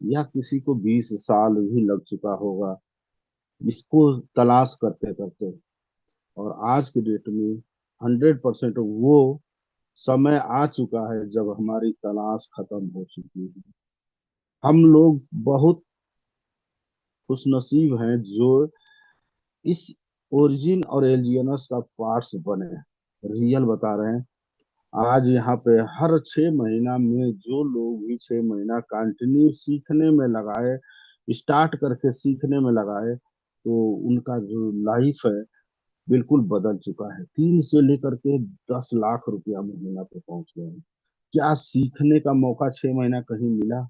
या किसी को 20 साल भी लग चुका होगा इसको तलाश करते करते। और आज के डेट में 100% वो समय आ चुका है जब हमारी तलाश खत्म हो चुकी है। हम लोग बहुत खुशनसीब हैं जो इस ओरिजिन और एलियनस का पार्ट्स बने हैं। रियल बता रहे हैं। आज यहाँ पे हर 6 महीना में जो लोग भी 6 महीना कंटिन्यू सीखने में लगाए, स्टार्ट करके सीखने में लगाए, तो उनका जो लाइफ है बिल्कुल बदल चुका है। 3 से लेकर के 10 लाख रुपया महीना पे पहुंच गए हैं। क्या सीखने का मौका 6 महीना कहीं मिला?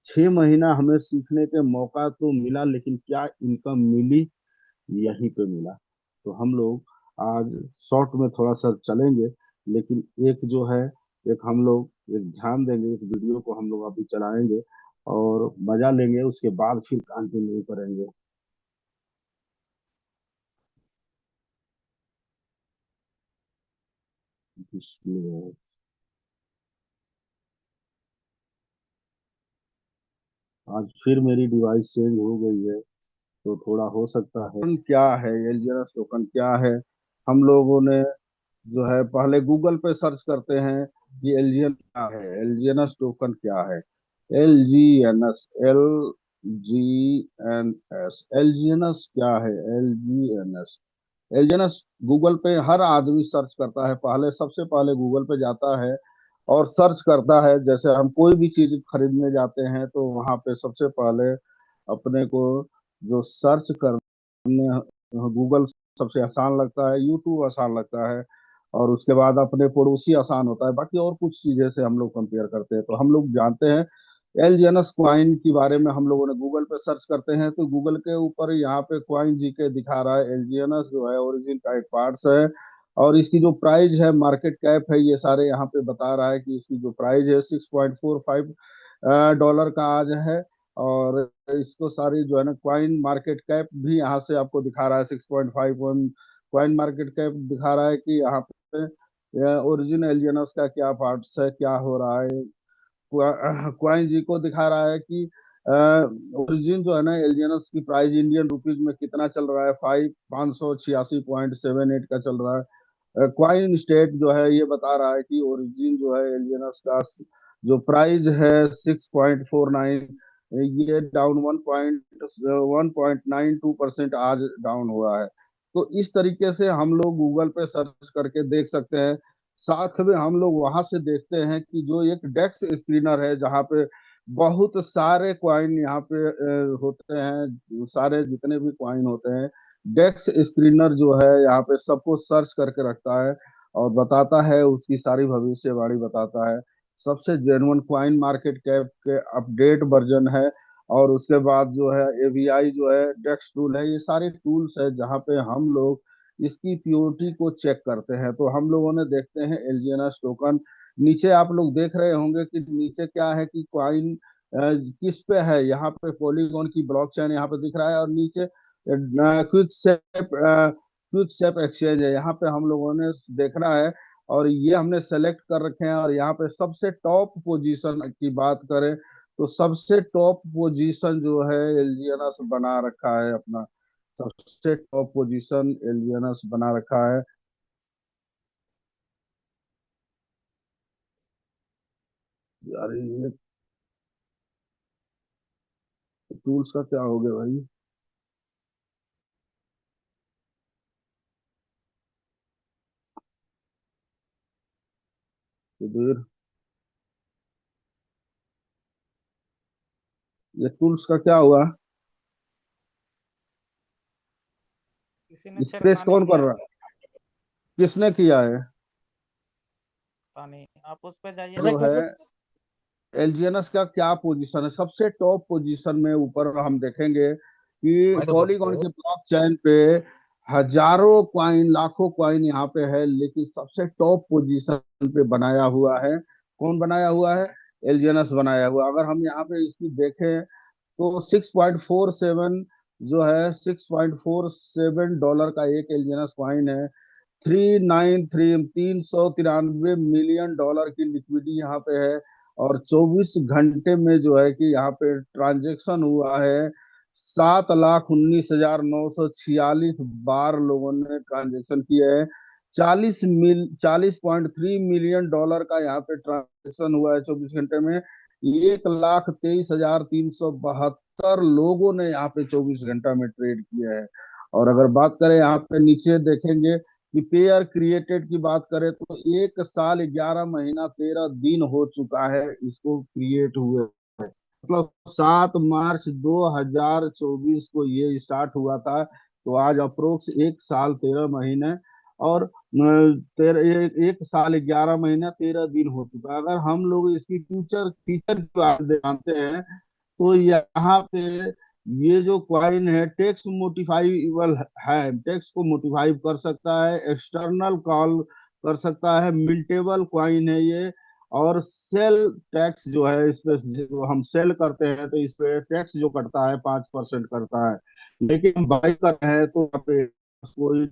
6 महीना हमें सीखने के मौका तो मिला, लेकिन क्या इनकम मिली? यहीं पे मिला। तो हम लोग आज शॉर्ट में थोड़ा सा चलेंगे, लेकिन एक जो है, एक हम लोग एक ध्यान देंगे, एक वीडियो को हम लोग अभी चलाएंगे और मजा लेंगे, उसके बाद फिर कंटिन्यू करेंगे। इसलिए आज फिर मेरी डिवाइस चेंज हो गई है, तो थोड़ा हो सकता है। क्या है एलियनस टोकन, क्या है? हम लोगों ने जो है पहले गूगल पे सर्च करते हैं कि एलियन क्या है, एलियनस टोकन क्या है। LGNS, एलियनस क्या है? LGNS, एलियनस गूगल पे हर आदमी सर्च करता है। पहले सबसे पहले गूगल पे जाता है और सर्च करता है। जैसे हम कोई भी चीज खरीदने जाते हैं तो वहां पे सबसे पहले अपने को जो सर्च करने, गूगल सबसे आसान लगता है, यूट्यूब आसान लगता है, और उसके बाद अपने पड़ोसी आसान होता है। बाकी और कुछ चीजें से हम लोग कंपेयर करते हैं, तो हम लोग जानते हैं एलजीएनएस क्वाइन के बारे में। हम लोगों ने गूगल पे सर्च करते हैं तो गूगल के ऊपर यहाँ पे क्वाइन जी के दिखा रहा है। एलजीएनएस जो है ओरिजिन का एक पार्ट्स है, और इसकी जो प्राइस है, मार्केट कैप है, ये सारे यहाँ पे बता रहा है कि इसकी जो प्राइस है $6.45 का आज है। और इसको सारी जो है ना क्वाइन मार्केट कैप भी यहाँ से आपको दिखा रहा है। 6.5 क्वाइन मार्केट कैप दिखा रहा है कि यहाँ पे ओरिजिन एलियनस का क्या पार्ट्स है, क्या हो रहा है। क्वाइन जी को दिखा रहा है कि ओरिजिन जो है ना एलियनस की प्राइस इंडियन रुपीज में कितना चल रहा है। 586.78 का चल रहा है। क्वाइन स्टेट जो है ये बता रहा है कि ओरिजिन जो है एलियनस का जो प्राइस है 6.49, ये डाउन 1.92% आज डाउन हुआ है। तो इस तरीके से हम लोग गूगल पे सर्च करके देख सकते हैं। साथ में हम लोग वहां से देखते हैं कि जो एक डेक्स स्क्रीनर है, जहाँ पे बहुत सारे क्वाइन यहाँ पे होते हैं, सारे जितने भी क्वाइन होते हैं, डेक्स स्क्रीनर जो है यहाँ पे सबको सर्च करके रखता है और बताता है, उसकी सारी भविष्यवाणी बताता है। सबसे जेन्युइन क्वाइन मार्केट कैप के अपडेट वर्जन है। और उसके बाद जो है एवीआई जो है डेक्स टूल है, ये सारे टूल्स है जहाँ पे हम लोग इसकी प्योरिटी को चेक करते हैं। तो हम लोगों ने देखते हैं एलजीएनएस टोकन। नीचे आप लोग देख रहे होंगे कि नीचे क्या है कि क्वाइन किस पे है। यहाँ पे पॉलीगॉन की ब्लॉकचेन यहाँ पे दिख रहा है, और नीचे क्विक सेप एक्सचेंज है, यहाँ पे हम लोगों ने देखना है। और ये हमने सेलेक्ट कर रखे हैं। और यहाँ पे सबसे टॉप पोजीशन की बात करें तो सबसे टॉप पोजीशन जो है एलजीएनएस बना रखा है अपना। सबसे टॉप पोजीशन एलियनस बना रखा है। यार ये टूल्स का क्या हो गया भाई? सुधीर, ये टूल्स का क्या हुआ? किसी ने स्प्रेस छेड़खानी कौन कर किया रहा है? किसने किया है? पता नहीं, आप उस पर जाइए जो है देखिए। एलजीएनएस का क्या पोजीशन है? सबसे टॉप पोजीशन में ऊपर हम देखेंगे कि पॉलीगॉन के ब्लॉक चैन पे हजारों क्वाइन, लाखों क्वाइन यहाँ पे है, लेकिन सबसे टॉप पोजीशन पे बनाया हुआ है। कौन बनाया हुआ है? एलजीएनएस बनाया हुआ। अगर हम यहाँ पे इसकी देखें तो 6.47 जो है, $6.47 का एक एलियनस कॉइन है। 393 $393 मिलियन की लिक्विडिटी यहाँ पे है। और 24 घंटे में जो है कि यहाँ पे ट्रांजेक्शन हुआ है 7,19,946 बार लोगों ने ट्रांजेक्शन किए हैं। 40.3 मिलियन डॉलर का यहाँ पे ट्रांजेक्शन हुआ है 24 घंटे में। 1,23,372 लोगों ने यहाँ पे 24 घंटा में ट्रेड किया है। और अगर बात करें यहाँ पे नीचे देखेंगे कि पेयर क्रिएटेड की बात करें तो 1 साल 11 महीना 13 दिन हो चुका है इसको क्रिएट हुए। मतलब 7 मार्च 2024 को ये स्टार्ट हुआ था, तो आज अप्रोक्स 1 साल 13 महीने और 1 साल 11 महीना 13 दिन हो चुका है। अगर हम लोग इसकी फ्यूचर फीचर की बात जानते हैं तो यहाँ पे ये जो क्वाइन है टेक्स्ट मोडिफाइबल है, टेक्स्ट को मोडिफाई कर सकता है, एक्सटर्नल कॉल कर सकता है, मिल्टेबल क्वाइन है ये। और सेल टैक्स जो है इस पे जो हम सेल करते हैं तो इस पे टैक्स जो कटता है 5% करता है। लेकिन बाई कर रहे हैं तो यहाँ पे कोई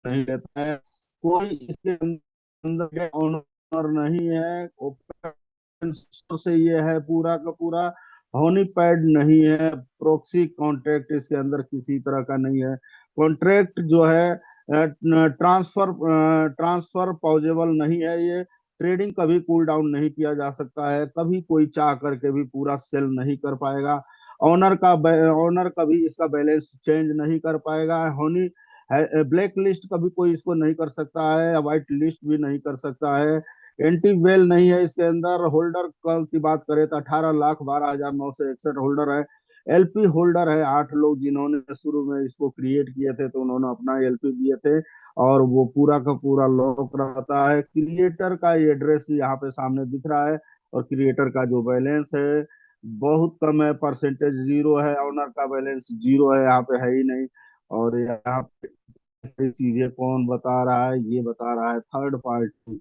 नहीं रहता है, कोई इसके अंदर ऑनर नहीं है, ओपन सोर्स से ये है पूरा का पूरा, होनी पैड नहीं है, प्रोक्सी कॉन्ट्रैक्ट इसके अंदर किसी तरह का नहीं है। कॉन्ट्रैक्ट जो है ट्रांसफर पॉजेबल नहीं है, ये ट्रेडिंग कभी कूल डाउन नहीं किया जा सकता है, कभी कोई चाह करके भी पूरा सेल नहीं कर पाएगा। ऑनर कभी इसका बैलेंस चेंज नहीं कर पाएगा। होनी ब्लैक लिस्ट कभी कोई इसको नहीं कर सकता है या व्हाइट लिस्ट भी नहीं कर सकता है। एंटी वेल नहीं है इसके अंदर। होल्डर की बात करें तो 18,12,961 होल्डर है। एलपी होल्डर है 8 लोग जिन्होंने शुरू में इसको क्रिएट किए थे तो उन्होंने अपना एलपी दिए थे और वो पूरा का पूरा लॉक रहता है। क्रिएटर का एड्रेस यहाँ पे सामने दिख रहा है और क्रिएटर का जो बैलेंस है बहुत कम है, परसेंटेज 0 है, ऑनर का बैलेंस 0 है, यहाँ पे है ही नहीं। और यहाँ सारी चीजें कौन बता रहा है, ये बता रहा है थर्ड पार्टी।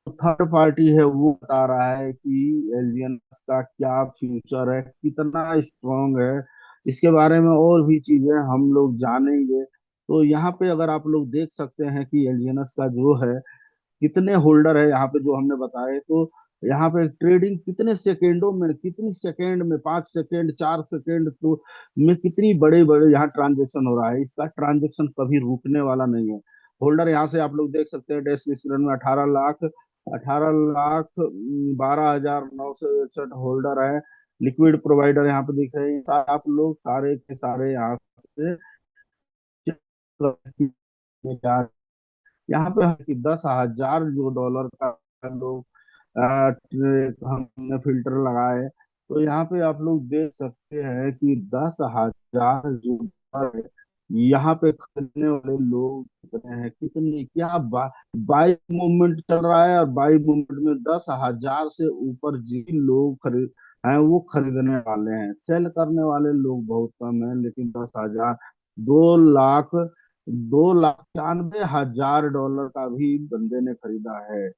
थर्ड पार्टी है वो बता रहा है कि एलियंस का क्या फ्यूचर है, कितना स्ट्रांग है, इसके बारे में और भी चीजें हम लोग जानेंगे। तो यहाँ पे अगर आप लोग देख सकते हैं कि एलियंस का जो है कितने होल्डर है यहाँ पे जो हमने बताए, तो यहाँ पे ट्रेडिंग कितने सेकेंडों में, कितनी सेकेंड में, 5 सेकेंड, 4 सेकेंड तो में कितनी बड़े बड़े यहाँ ट्रांजेक्शन हो रहा है। इसका ट्रांजेक्शन कभी रुकने वाला नहीं है। होल्डर यहाँ से आप लोग देख सकते हैं डैश स्टूडेंट में 18,12,961 होल्डर है। लिक्विड प्रोवाइडर यहाँ पे दिख रहे हैं आप लोग सारे के सारे यहाँ से यहाँ पे है कि 10,000 जो डॉलर का लोग हमने फिल्टर लगाए, तो यहाँ पे आप लोग देख सकते हैं कि 10,000 जो डॉलर है, यहाँ पे खरीदने वाले लोग कितने हैं, कितने क्या बाई मूवमेंट चल रहा है। और बाई मूवमेंट में 10,000 से ऊपर जिन लोग खरीद हैं वो खरीदने वाले हैं। सेल करने वाले लोग बहुत कम हैं, लेकिन 10,000, 2 लाख, 2,95,000 डॉलर का भी बंदे ने खरीदा है।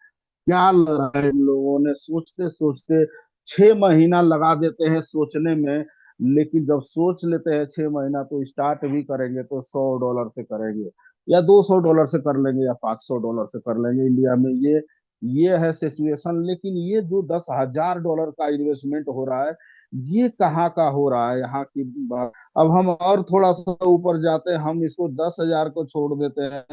क्या लग रहा है इन लोगों ने सोचते सोचते 6 महीना लगा देते हैं सोचने में, लेकिन जब सोच लेते हैं 6 महीना तो स्टार्ट भी करेंगे तो $100 से करेंगे या $200 से कर लेंगे या $500 से कर लेंगे। इंडिया में ये है सिचुएशन। लेकिन ये जो $10,000 का इन्वेस्टमेंट हो रहा है ये कहाँ का हो रहा है यहाँ की बात। अब हम और थोड़ा सा ऊपर जाते हैं, हम इसको 10,000 को छोड़ देते हैं,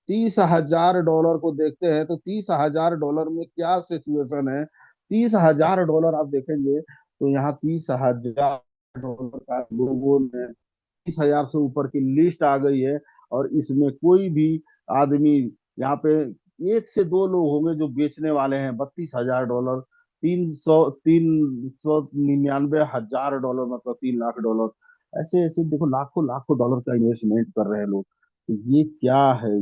$30,000 को देखते हैं तो $30,000 में क्या सिचुएशन है। $30,000 आप देखेंगे तो यहाँ $30,000 का लोगों ने 30,000 से ऊपर की लिस्ट आ गई है। और इसमें कोई भी आदमी यहाँ पे 1 से 2 लोग होंगे जो बेचने वाले हैं। $32,000, 399,000 मतलब $3 लाख, ऐसे ऐसे देखो लाखों लाखों डॉलर का इन्वेस्टमेंट कर रहे हैं लोग। तो ये क्या है,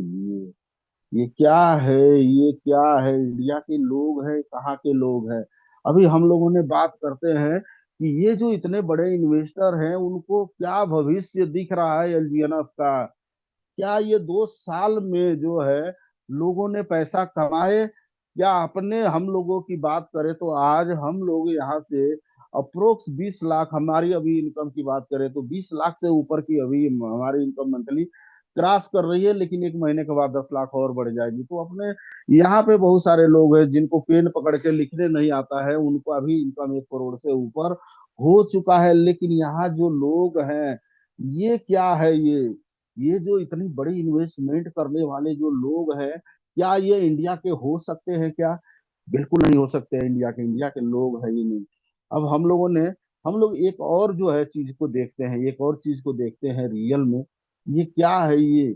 ये क्या है, ये क्या है, इंडिया के लोग हैं कहाँ के लोग हैं। अभी हम लोगों ने बात करते हैं कि ये जो इतने बड़े इन्वेस्टर हैं उनको क्या भविष्य दिख रहा है एलजीएनएस का। क्या ये 2 साल में जो है लोगों ने पैसा कमाए, या अपने हम लोगों की बात करें तो आज हम लोग यहाँ से अप्रोक्स 20 लाख, हमारी अभी इनकम की बात करें तो 20 लाख से ऊपर की अभी हमारी इनकम मंथली क्रॉस कर रही है, लेकिन एक महीने के बाद 10 लाख और बढ़ जाएगी। तो अपने यहाँ पे बहुत सारे लोग हैं जिनको पेन पकड़ के लिखने नहीं आता है, उनका अभी इनकम 1 करोड़ से ऊपर हो चुका है। लेकिन यहाँ जो लोग हैं, ये क्या है, ये जो इतनी बड़ी इन्वेस्टमेंट करने वाले जो लोग हैं, क्या ये इंडिया के हो सकते हैं क्या? बिल्कुल नहीं हो सकते हैं इंडिया के। इंडिया के लोग है ही नहीं। अब हम लोग एक और जो है चीज को देखते हैं, एक और चीज को देखते हैं रियल में। ये क्या है, ये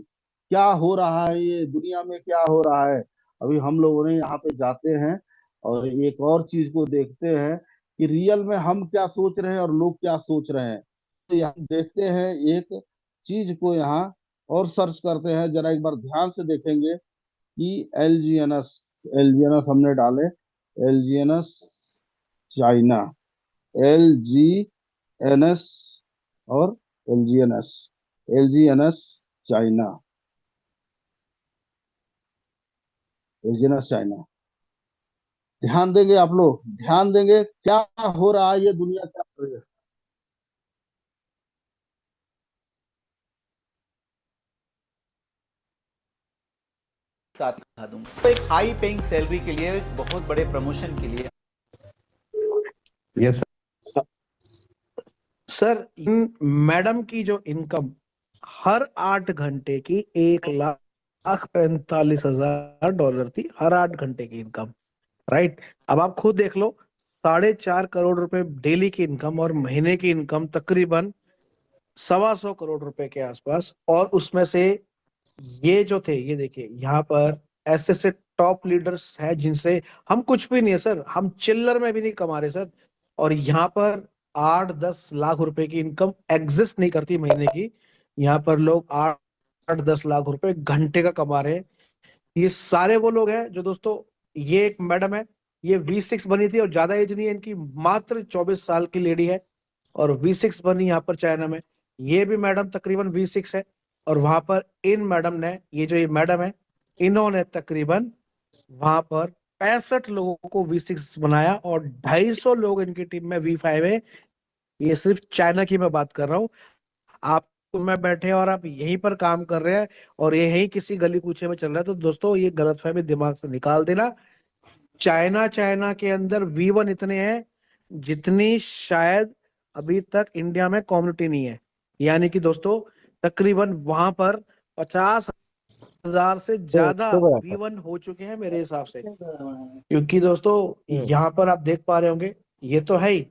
क्या हो रहा है, ये दुनिया में क्या हो रहा है? अभी हम लोगों ने यहाँ पे जाते हैं और एक और चीज को देखते हैं कि रियल में हम क्या सोच रहे हैं और लोग क्या सोच रहे हैं। तो यहाँ देखते हैं एक चीज को, यहाँ और सर्च करते हैं, जरा एक बार ध्यान से देखेंगे कि एलजीएनएस, एलजीएनएस हमने डाले, एलजीएनएस चाइना, एलजीएनएस और एलजीएनएस, एलजीएनएस चाइना, एलजीएनएस चाइना। ध्यान देंगे आप लोग, ध्यान देंगे क्या हो रहा है, ये दुनिया क्या कर रही है। साथ दिखा दूंगा। तो एक हाई पेइंग सैलरी के लिए, एक बहुत बड़े प्रमोशन के लिए। यस सर, इन मैडम की जो इनकम हर 8 घंटे की 1,45,000 डॉलर थी, हर 8 घंटे की इनकम। राइट, अब आप खुद देख लो, 4.5 करोड़ रुपए डेली की इनकम और महीने की इनकम तकरीबन 125 करोड़ रुपए के आसपास। और उसमें से ये जो थे, ये देखिए यहाँ पर ऐसे ऐसे टॉप लीडर्स हैं जिनसे हम कुछ भी नहीं है सर, हम चिल्लर में भी नहीं कमा रहे सर। और यहाँ पर 8-10 लाख रुपए की इनकम एग्जिस्ट नहीं करती महीने की। यहाँ पर लोग 8-10 लाख रुपए घंटे का कमा रहे हैं। ये सारे वो लोग हैं जो दोस्तों, ये एक मैडम है, ये V6 बनी थी और ज्यादा एज नहीं है इनकी, मात्र 24 साल की लेडी है और V6 बनी यहाँ पर चाइना में। ये भी मैडम तकरीबन V6 है। और वहां पर इन मैडम ने, ये जो ये मैडम है, इन्होंने तकरीबन वहां पर 65 लोगों को V6 बनाया और 250 लोग इनकी टीम में V5 है। ये सिर्फ चाइना की मैं बात कर रहा हूँ। आप में बैठे और आप यहीं पर काम कर रहे हैं और ये यहीं किसी गली कूचे में चल रहा है, तो दोस्तों ये गलतफहमी दिमाग से निकाल देना। चाइना चाइना के अंदर V1 इतने हैं जितनी शायद अभी तक इंडिया में कम्युनिटी नहीं है। यानी कि दोस्तों तकरीबन वहां पर 50,000 से ज्यादा V1 हो चुके हैं मेरे हिसाब से। क्योंकि दोस्तों यहाँ पर आप देख पा रहे होंगे, ये तो है ही,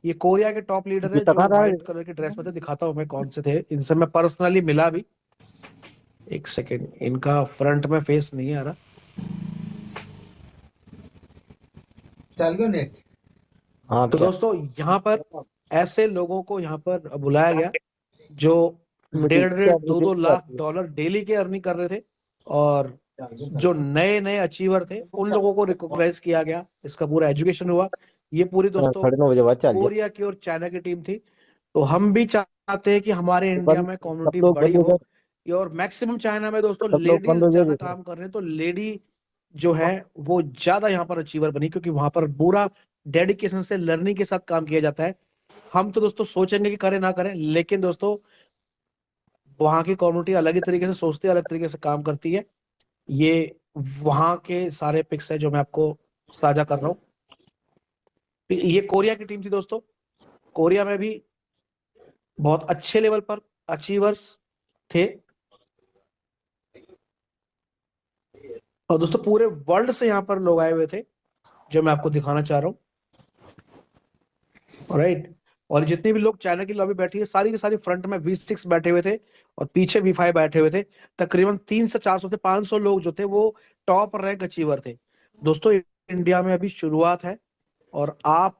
ये कोरिया के टॉप लीडर है जो व्हाइट कलर की ड्रेस में थे। दिखाता हूँ मैं कौन से थे, इनसे मैं पर्सनली मिला भी। एक सेकेंड, इनका फ्रंट में फेस नहीं आ रहा। चल गयो नेट। हाँ, तो दोस्तों यहाँ पर ऐसे लोगों को यहाँ पर बुलाया गया जो 1.5-2 लाख डॉलर डेली के अर्निंग कर रहे थे और जो नए नए अचीवर थे उन लोगों को रिकॉग्नाइज किया गया। इसका पूरा एजुकेशन हुआ। ये पूरी दोस्तों 9:30 बाद कोरिया की और चाइना की टीम थी। तो हम भी चाहते हैं कि हमारे इंडिया में कम्युनिटी बड़ी हो। और मैक्सिमम चाइना में दोस्तों लेडीज ज्यादा काम कर रहे हैं, तो लेडी जो है वो ज्यादा यहाँ पर अचीवर बनी, क्योंकि वहां पर पूरा डेडिकेशन से लर्निंग के साथ काम किया जाता है। हम तो दोस्तों सोचेंगे कि करें ना करें, लेकिन दोस्तों वहां की कम्युनिटी अलग ही तरीके से सोचती है, अलग तरीके से काम करती है। ये वहां के सारे पिक्स है जो मैं आपको साझा कर रहा हूँ। ये कोरिया की टीम थी दोस्तों। कोरिया में भी बहुत अच्छे लेवल पर अचीवर्स थे। और दोस्तों पूरे वर्ल्ड से यहाँ पर लोग आए हुए थे जो मैं आपको दिखाना चाह रहा हूँ। राइट, और जितने भी लोग चाइना की लॉबी बैठी है, सारी की सारी फ्रंट में V6 बैठे हुए थे और पीछे V5 बैठे हुए थे। तकरीबन 300 400 से 500 लोग जो थे वो टॉप रैंक अचीवर थे। दोस्तों इंडिया में अभी शुरुआत है और आप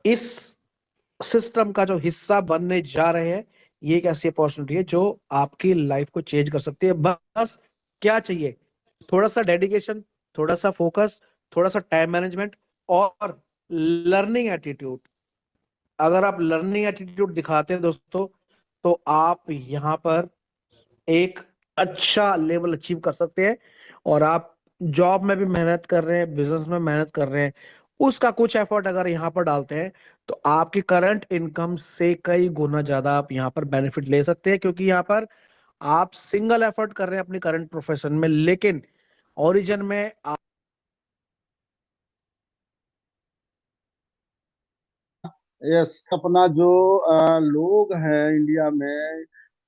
इस सिस्टम का जो हिस्सा बनने जा रहे हैं। ये एक ऐसी अपॉर्चुनिटी है जो आपकी लाइफ को चेंज कर सकती है। बस क्या चाहिए, थोड़ा सा डेडिकेशन, थोड़ा सा फोकस, थोड़ा सा टाइम मैनेजमेंट और लर्निंग एटीट्यूड। अगर आप लर्निंग एटीट्यूड दिखाते हैं दोस्तों, तो आप यहाँ पर एक अच्छा लेवल अचीव कर सकते हैं। और आप जॉब में भी मेहनत कर रहे हैं, बिजनेस में मेहनत कर रहे हैं, उसका कुछ एफर्ट अगर यहाँ पर डालते हैं तो आपकी करंट इनकम से कई गुना ज्यादा आप यहाँ पर बेनिफिट ले सकते हैं। क्योंकि यहाँ पर आप सिंगल एफर्ट कर रहे हैं अपनी करंट प्रोफेशन में, लेकिन ओरिजिन में यस, अपना जो लोग हैं इंडिया में,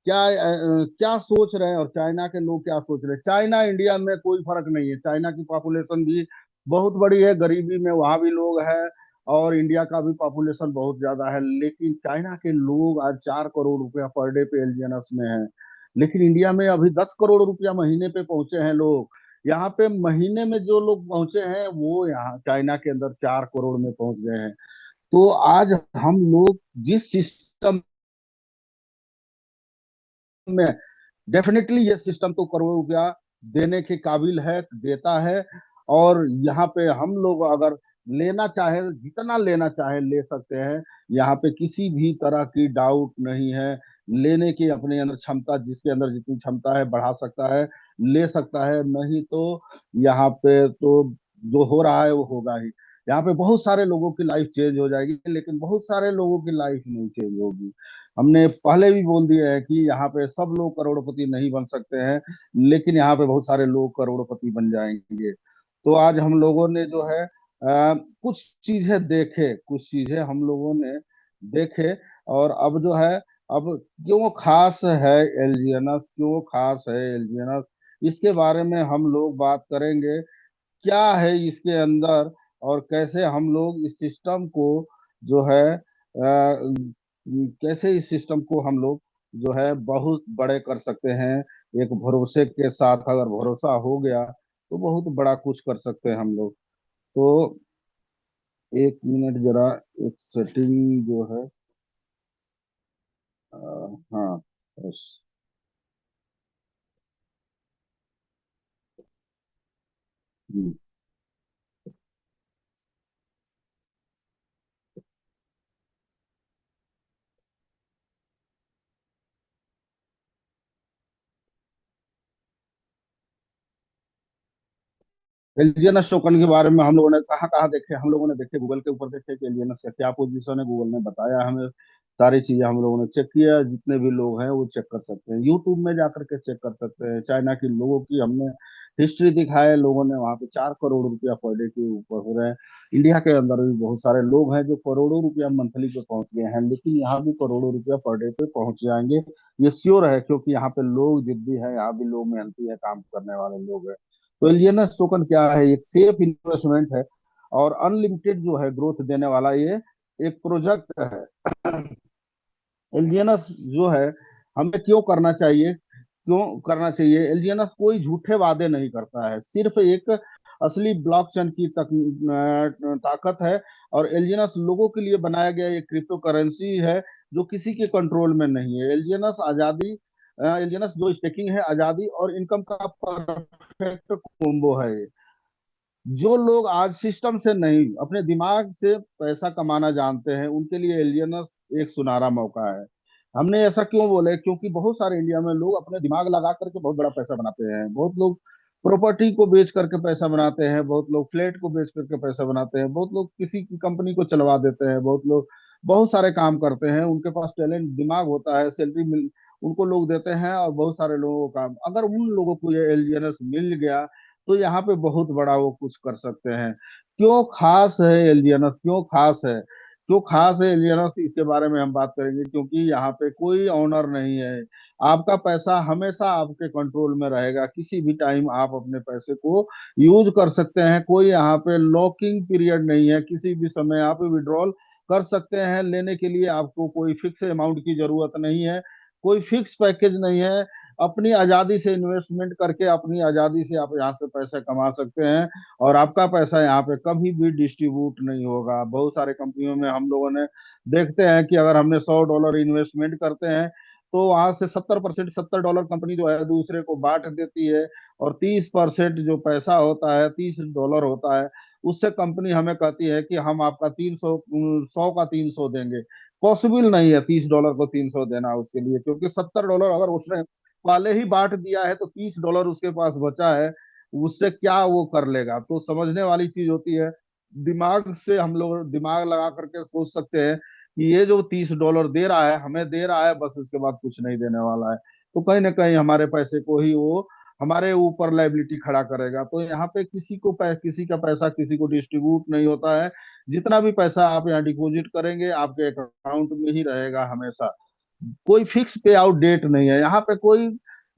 क्या सोच रहे हैं और चाइना के लोग क्या सोच रहे हैं। चाइना इंडिया में कोई फर्क नहीं है। चाइना की पॉपुलेशन भी बहुत बड़ी है, गरीबी में वहां भी लोग हैं, और इंडिया का भी पॉपुलेशन बहुत ज्यादा है। लेकिन चाइना के लोग आज 4 करोड़ रुपया पर डे पे एलजीएनएस में है, लेकिन इंडिया में अभी 10 करोड़ रुपया महीने पे पहुंचे हैं लोग। यहाँ पे महीने में जो लोग पहुंचे हैं वो यहाँ चाइना के अंदर 4 करोड़ में पहुंच गए हैं। तो आज हम लोग जिस सिस्टम में, डेफिनेटली ये सिस्टम तो करोड़ों रुपया देने के काबिल है, देता है। और यहाँ पे हम लोग अगर लेना चाहे, जितना लेना चाहे ले सकते हैं। यहाँ पे किसी भी तरह की डाउट नहीं है। लेने की अपने अंदर क्षमता, जिसके अंदर जितनी क्षमता है बढ़ा सकता है, ले सकता है। नहीं तो यहाँ पे तो जो हो रहा है वो होगा ही। यहाँ पे बहुत सारे लोगों की लाइफ चेंज हो जाएगी, लेकिन बहुत सारे लोगों की लाइफ नहीं चेंज होगी। हमने पहले भी बोल दिया है कि यहाँ पे सब लोग करोड़पति नहीं बन सकते हैं, लेकिन यहाँ पे बहुत सारे लोग करोड़पति बन जाएंगे। तो आज हम लोगों ने जो है कुछ चीजें देखे, कुछ चीजें हम लोगों ने देखे। और अब जो है, अब क्यों खास है एलजीएनएस, क्यों खास है एलजीएनएस, इसके बारे में हम लोग बात करेंगे। क्या है इसके अंदर, और कैसे हम लोग इस सिस्टम को जो है कैसे इस सिस्टम को हम लोग जो है बहुत बड़े कर सकते हैं। एक भरोसे के साथ अगर भरोसा हो गया तो बहुत बड़ा कुछ कर सकते हैं हम लोग। तो 1 मिनट जरा, एक सेटिंग जो है, अ, हाँ, बस। हम्म। एलियनस टोकन के बारे में हम लोगों ने कहाँ कहाँ देखे, हम लोगों ने देखे गूगल के ऊपर देखे कि एलियनस का क्या पोजीशन है। गूगल ने बताया हमें, सारी चीजें हम लोगों ने चेक किया। जितने भी लोग हैं वो चेक कर सकते हैं, यूट्यूब में जाकर के चेक कर सकते हैं। चाइना के लोगों की हमने हिस्ट्री दिखाया, लोगों ने वहां पे 4 करोड़ रुपया पर डे के ऊपर हो रहे हैं। इंडिया के अंदर भी बहुत सारे लोग हैं जो करोड़ों रुपया मंथली पे पहुंच गए हैं, लेकिन यहाँ भी करोड़ों रुपया पर डे पे पहुंच जाएंगे, ये श्योर है। क्योंकि यहाँ पे लोग जिद्दी है, यहाँ भी लोग मेहनती है, काम करने वाले लोग हैं। तो एलियनस टोकन क्या है, एक सेफ इन्वेस्टमेंट है और अनलिमिटेड जो है ग्रोथ देने वाला ये एक प्रोजेक्ट है। एलियनस जो है, हमें क्यों करना चाहिए, क्यों करना चाहिए। एलियनस कोई झूठे वादे नहीं करता है, सिर्फ एक असली ब्लॉकचेन की ताकत है। और एलियनस लोगों के लिए बनाया गया एक क्रिप्टो करेंसी है जो किसी के कंट्रोल में नहीं है। एलियनस आजादी, एलियनस जो स्टेकिंग है, आजादी और इनकम का परफेक्ट कॉम्बो है ये। जो लोग आज सिस्टम से नहीं, अपने दिमाग से पैसा कमाना जानते हैं, उनके लिए एलियनस एक सुनहरा मौका है। हमने ऐसा क्यों बोले, क्योंकि बहुत सारे इंडिया में लोग अपने दिमाग लगा करके बहुत बड़ा पैसा बनाते हैं। बहुत लोग प्रॉपर्टी को बेच करके पैसा बनाते हैं, बहुत लोग फ्लैट को बेच करके पैसा बनाते हैं, बहुत लोग किसी की कंपनी को चलवा देते हैं, बहुत लोग बहुत सारे काम करते हैं। उनके पास टैलेंट, दिमाग होता है, सैलरी मिल उनको लोग देते हैं, और बहुत सारे लोगों को काम, अगर उन लोगों को ये एलियनस मिल गया तो यहाँ पे बहुत बड़ा वो कुछ कर सकते हैं। क्यों खास है एलियनस, क्यों खास है, क्यों खास है एलियनस, इसके बारे में हम बात करेंगे। क्योंकि यहाँ पे कोई ऑनर नहीं है, आपका पैसा हमेशा आपके कंट्रोल में रहेगा। किसी भी टाइम आप अपने पैसे को यूज कर सकते हैं। कोई यहाँ पे लॉकिंग पीरियड नहीं है, किसी भी समय आप विड्रॉल कर सकते हैं। लेने के लिए आपको कोई फिक्स अमाउंट की जरूरत नहीं है, कोई फिक्स पैकेज नहीं है। अपनी आजादी से इन्वेस्टमेंट करके अपनी आजादी से आप यहाँ से पैसा कमा सकते हैं, और आपका पैसा यहाँ पे कभी भी डिस्ट्रीब्यूट नहीं होगा। बहुत सारे कंपनियों में हम लोगों ने देखते हैं कि अगर हमने $100 इन्वेस्टमेंट करते हैं तो वहां से 70%, $70 कंपनी जो है दूसरे को बांट देती है, और 30% जो पैसा होता है, $30 होता है, उससे कंपनी हमें कहती है कि हम आपका 300, 100 का 300 देंगे। पॉसिबल नहीं है $30 को 300 देना उसके लिए, क्योंकि $70 अगर उसने पहले ही बांट दिया है तो $30 उसके पास बचा है, उससे क्या वो कर लेगा। तो समझने वाली चीज होती है। दिमाग से हम लोग दिमाग लगा करके सोच सकते हैं कि ये जो $30 दे रहा है, हमें दे रहा है, बस उसके बाद कुछ नहीं देने वाला है। तो कहीं ना कहीं हमारे पैसे को ही वो हमारे ऊपर लाइबिलिटी खड़ा करेगा। तो यहाँ पे किसी का पैसा किसी को डिस्ट्रीब्यूट नहीं होता है। जितना भी पैसा आप यहाँ डिपॉजिट करेंगे आपके अकाउंट में ही रहेगा हमेशा। कोई फिक्स पे आउट डेट नहीं है यहाँ पे, कोई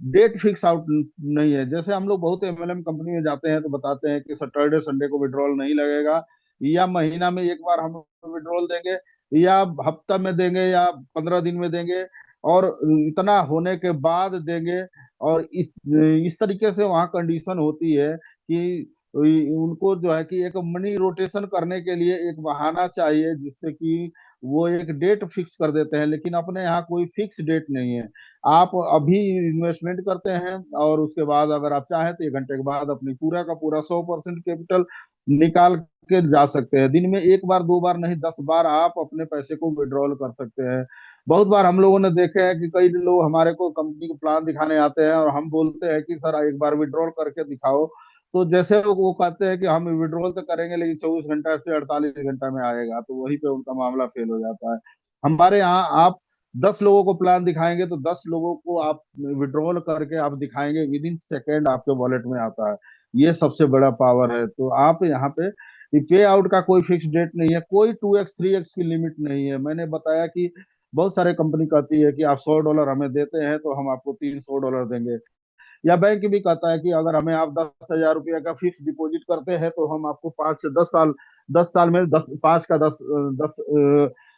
डेट फिक्स आउट नहीं है। जैसे हम लोग बहुत एमएलएम कंपनी में जाते हैं तो बताते हैं कि सैटरडे संडे को विड्रॉल नहीं लगेगा, या महीना में एक बार हम विड्रॉल देंगे, या हफ्ता में देंगे, या 15 दिन में देंगे, और इतना होने के बाद देंगे। और इस तरीके से वहाँ कंडीशन होती है कि उनको जो है कि एक मनी रोटेशन करने के लिए एक बहाना चाहिए, जिससे कि वो एक डेट फिक्स कर देते हैं। लेकिन अपने यहाँ कोई फिक्स डेट नहीं है। आप अभी इन्वेस्टमेंट करते हैं और उसके बाद अगर आप चाहें तो 1 घंटे के बाद अपनी पूरा का पूरा 100% कैपिटल निकाल के जा सकते हैं। दिन में एक बार 2 बार नहीं, 10 बार आप अपने पैसे को विड्रॉल कर सकते हैं। बहुत बार हम लोगों ने देखे हैं कि कई लोग हमारे को कंपनी को प्लान दिखाने आते हैं और हम बोलते हैं कि सर एक बार विड्रॉल करके दिखाओ। तो जैसे वो कहते हैं कि हम विड्रॉल तो करेंगे लेकिन 24 घंटा से 48 घंटा में आएगा, तो वहीं पे उनका मामला फेल हो जाता है। हमारे यहाँ आप 10 लोगों को प्लान दिखाएंगे तो 10 लोगों को आप विड्रॉल करके आप दिखाएंगे, विद इन सेकेंड आपके वॉलेट में आता है। ये सबसे बड़ा पावर है। तो आप यहाँ पे पे आउट का कोई फिक्स डेट नहीं है, कोई 2x 3x की लिमिट नहीं है। मैंने बताया कि बहुत सारे कंपनी कहती है कि आप $100 हमें देते हैं तो हम आपको $300 देंगे, या बैंक भी कहता है कि अगर हमें आप 10,000 रुपया का फिक्स डिपॉजिट करते हैं तो हम आपको 5 से 10 साल, 10 साल में 10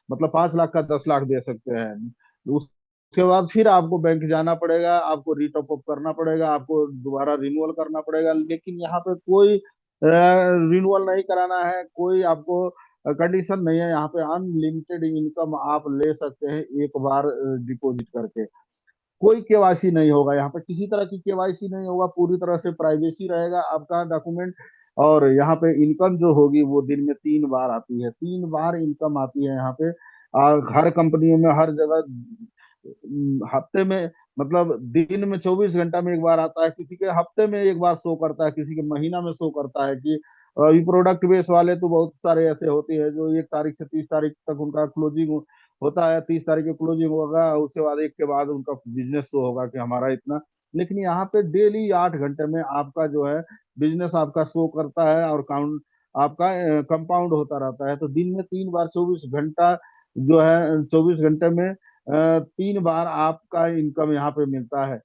मतलब 5 लाख का 10 लाख दे सकते हैं। उसके बाद फिर आपको बैंक जाना पड़ेगा, आपको रीटॉप अप करना पड़ेगा, आपको दोबारा रिन्यूअल करना पड़ेगा। लेकिन यहाँ पे कोई रिन्यूअल नहीं कराना है, कोई आपको कंडीशन नहीं है। यहाँ पे अनलिमिटेड इनकम आप ले सकते हैं एक बार डिपॉजिट करके। कोई केवाईसी नहीं होगा यहाँ पे, किसी तरह की केवाईसी नहीं होगा, पूरी तरह से प्राइवेसी रहेगा आपका डॉक्यूमेंट। और यहाँ पे इनकम जो होगी वो दिन में 3 बार आती है, 3 बार इनकम आती है यहाँ पे। हर कंपनियों में हर जगह हफ्ते में, मतलब दिन में 24 घंटा में एक बार आता है, किसी के हफ्ते में एक बार शो करता है, किसी के महीना में शो करता है। कि अभी प्रोडक्ट बेस वाले तो बहुत सारे ऐसे होते हैं जो 1 तारीख से 30 तारीख तक उनका क्लोजिंग होता है, 30 तारीख को क्लोजिंग होगा, उसके बाद एक के बाद उनका बिजनेस शो होगा कि हमारा इतना। लेकिन यहाँ पे डेली 8 घंटे में आपका जो है बिजनेस आपका शो करता है, और काउंट आपका कंपाउंड होता रहता है। तो दिन में 3 बार 24 घंटा जो है 24 घंटे में 3 बार आपका इनकम यहाँ पे मिलता है।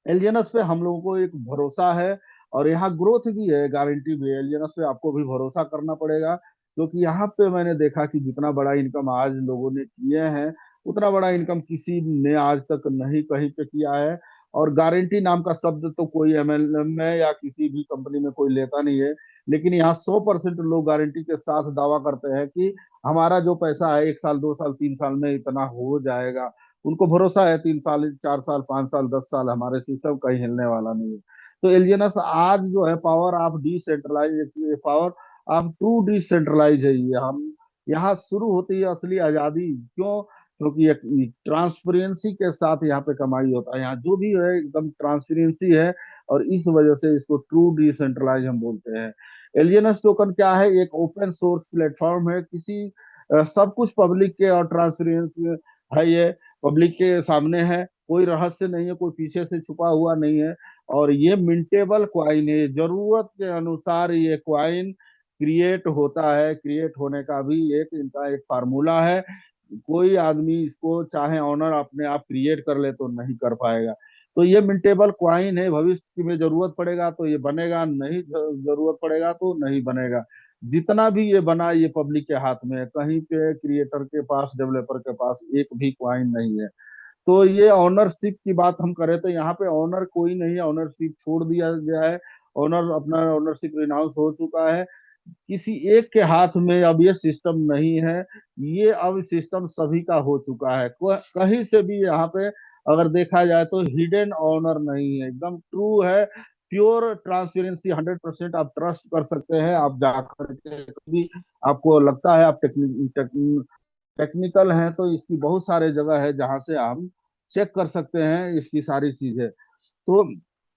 एलियनस पे हम लोगों को एक भरोसा है, और यहाँ ग्रोथ भी है, गारंटी भी है। एलियनस पे आपको भी भरोसा करना पड़ेगा, क्योंकि यहाँ पे मैंने देखा कि जितना बड़ा इनकम आज लोगों ने किए हैं उतना बड़ा इनकम किसी ने आज तक नहीं कहीं पे किया है। और गारंटी नाम का शब्द तो कोई एमएलएम में या किसी भी कंपनी में कोई लेता नहीं है। लेकिन यहाँ 100% लोग गारंटी के साथ दावा करते हैं कि हमारा जो पैसा है 1 साल 2 साल 3 साल में इतना हो जाएगा। उनको भरोसा है 3 साल 4 साल 5 साल 10 साल हमारे सिस्टम कहीं हिलने वाला नहीं है। तो एलियनस आज जो है power of decentralise, power of true decentralise है। ये हम यहाँ शुरू होती है असली आजादी। क्यों? क्योंकि एक ट्रांसपेरेंसी के साथ यहाँ पे कमाई होता है। यहाँ जो भी है एकदम ट्रांसपेरेंसी है, और इस वजह से इसको ट्रू डिसेंट्रलाइज हम बोलते हैं। एलियनस टोकन क्या है? एक ओपन सोर्स प्लेटफॉर्म है। सब कुछ पब्लिक के और ट्रांसपेरेंसी है। ये पब्लिक के सामने है, कोई रहस्य नहीं है, कोई पीछे से छुपा हुआ नहीं है। और ये मिंटेबल क्वाइन है, जरूरत के अनुसार ये क्वाइन क्रिएट होता है। क्रिएट होने का भी एक इनका एक फार्मूला है। कोई आदमी इसको चाहे ऑनर अपने आप क्रिएट कर ले तो नहीं कर पाएगा। तो ये मिंटेबल क्वाइन है, भविष्य में जरूरत पड़ेगा तो ये बनेगा, नहीं जरूरत पड़ेगा तो नहीं बनेगा। जितना भी ये बना ये पब्लिक के हाथ में है, कहीं पे क्रिएटर के पास डेवलपर के पास एक भी क्वाइन नहीं है। तो ये ऑनरशिप की बात हम करें तो यहाँ पे ऑनर कोई नहीं है, ऑनरशिप छोड़ दिया गया है। ऑनर अपना ऑनरशिप रिनाउंस हो चुका है। किसी एक के हाथ में अब ये सिस्टम नहीं है। ये अब सिस्टम सभी का हो चुका है। कहीं से भी यहाँ पे अगर देखा जाए तो हिडन ऑनर नहीं है, एकदम ट्रू है। प्योर ट्रांसपेरेंसी 100% आप ट्रस्ट कर सकते हैं। आप जाकर के भी आपको लगता है आप टेक्निकल हैं तो इसकी बहुत सारे जगह है जहां से हम चेक कर सकते हैं इसकी सारी चीजें। तो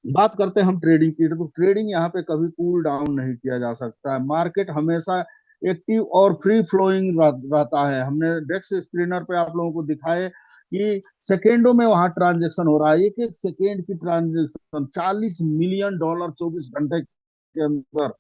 बात करते हैं हम ट्रेडिंग की, तो ट्रेडिंग यहाँ पे कभी कूल डाउन नहीं किया जा सकता है। मार्केट हमेशा एक्टिव और फ्री फ्लोइंग रहता है। हमने डेक्स स्क्रीनर पे आप लोगों को दिखाए कि सेकेंडों में वहां ट्रांजेक्शन हो रहा है, एक एक सेकेंड की ट्रांजेक्शन, $40 मिलियन 24 घंटे के अंदर।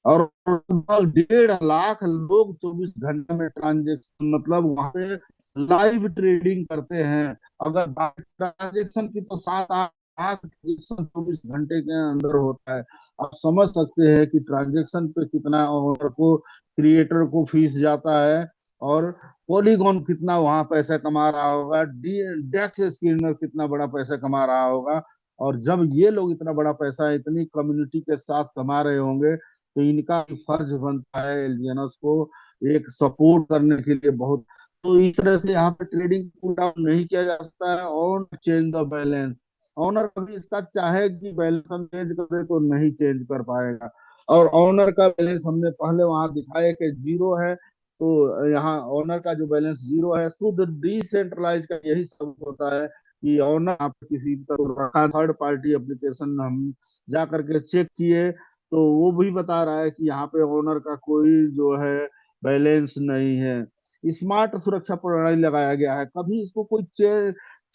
और लगभग 1.5 लाख लोग 24 घंटे में ट्रांजेक्शन, मतलब वहां पे लाइव ट्रेडिंग करते हैं। अगर ट्रांजेक्शन की तो 7-8 ट्रांजेक्शन 24 घंटे के अंदर होता है। आप समझ सकते हैं कि ट्रांजेक्शन पे कितना ओनर को, क्रिएटर को फीस जाता है, और पॉलीगॉन कितना वहां पैसा कमा रहा होगा, डेक्स स्क्रीनर कितना बड़ा पैसा कमा रहा होगा। और जब ये लोग इतना बड़ा पैसा इतनी कम्युनिटी के साथ कमा रहे होंगे, तो इनका भी फर्ज बनता है एलियनस को एक सपोर्ट करने के लिए बहुत। तो इस तरह से यहाँ पे ट्रेडिंग कूल डाउन नहीं किया जा सकता है। और चेंज द बैलेंस, ऑनर कभी इसका चाहे कि बैलेंस हम चेंज कर दे तो नहीं चेंज कर पाएगा। और ऑनर का बैलेंस हमने पहले वहां दिखाया कि जीरो है, तो यहाँ ऑनर का जो बैलेंस जीरो है, शुद्ध डिसेंट्रलाइज का यही सब होता है कि ऑनर आप किसी तरह थर्ड पार्टी एप्लीकेशन हम जा करके चेक किए, तो वो भी बता रहा है कि यहाँ पे ओनर का कोई जो है बैलेंस नहीं है। स्मार्ट सुरक्षा प्रणाली लगाया गया है, कभी इसको कोई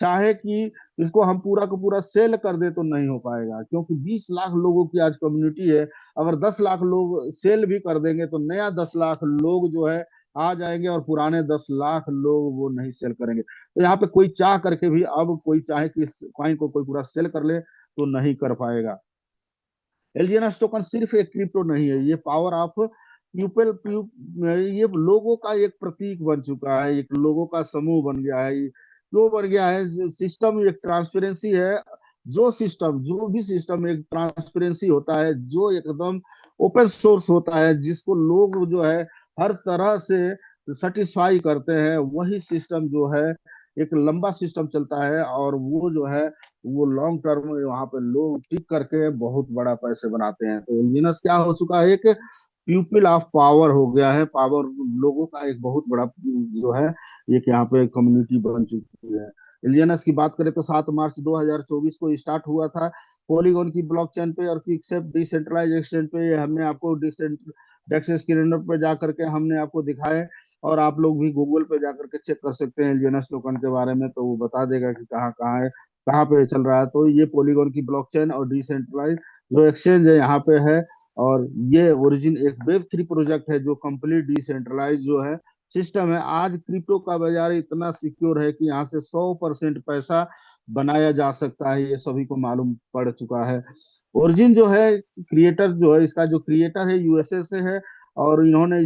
चाहे कि इसको हम पूरा का पूरा सेल कर दे तो नहीं हो पाएगा, क्योंकि 20 लाख लोगों की आज कम्युनिटी है। अगर 10 लाख लोग सेल भी कर देंगे तो नया 10 लाख लोग जो है आ जाएंगे, और पुराने 10 लाख लोग वो नहीं सेल करेंगे। तो यहाँ पे कोई चाह करके भी, अब कोई चाहे कि इस कॉइन को कोई पूरा सेल कर ले तो नहीं कर पाएगा। एलियनस टोकन सिर्फ एक क्रिप्टो नहीं है, ये पावर ऑफ पीपल, ये लोगों का एक प्रतीक बन चुका है, एक लोगों का समूह बन गया है। क्यों बन गया है? सिस्टम एक ट्रांसपेरेंसी है। जो भी सिस्टम एक ट्रांसपेरेंसी होता है, जो एकदम ओपन सोर्स होता है, जिसको लोग जो है हर तरह से सेटिस्फाई करते हैं, वही सिस्टम जो है एक लंबा सिस्टम चलता है। और वो जो है वो लॉन्ग टर्म में वहां पे लोग टिक करके बहुत बड़ा पैसे बनाते हैं। तो एलियनस क्या हो चुका है? एक प्यूपिल ऑफ पावर हो गया है, पावर लोगों का एक बहुत बड़ा जो है एक यहाँ पे कम्युनिटी बन चुकी है। एलियनस की बात करें तो 7 मार्च 2024 को स्टार्ट हुआ था पॉलीगॉन की ब्लॉकचेन पे और क्विकसेप डिसेंट्रलाइज एक्सचेंज पे। ये हमने आपको डेक्स स्क्रीनर पे जा करके हमने आपको दिखाए, और आप लोग भी गूगल पे जा करके चेक कर सकते हैं एलियनस टोकन के बारे में, तो वो बता देगा कि कहाँ कहाँ है, कहाँ पे चल रहा है। तो ये पॉलीगॉन की ब्लॉकचेन और डिसेंट्रलाइज जो एक्सचेंज है यहाँ पे है। और ये ओरिजिन एक वेब 3 प्रोजेक्ट है जो कंप्लीट डिसेंट्रलाइज जो है सिस्टम है। आज क्रिप्टो का बाजार इतना सिक्योर है कि यहाँ से 100% पैसा बनाया जा सकता है, ये सभी को मालूम पड़ चुका है। ओरिजिन जो है, क्रिएटर जो है, इसका जो क्रिएटर है यूएसए से है। और इन्होंने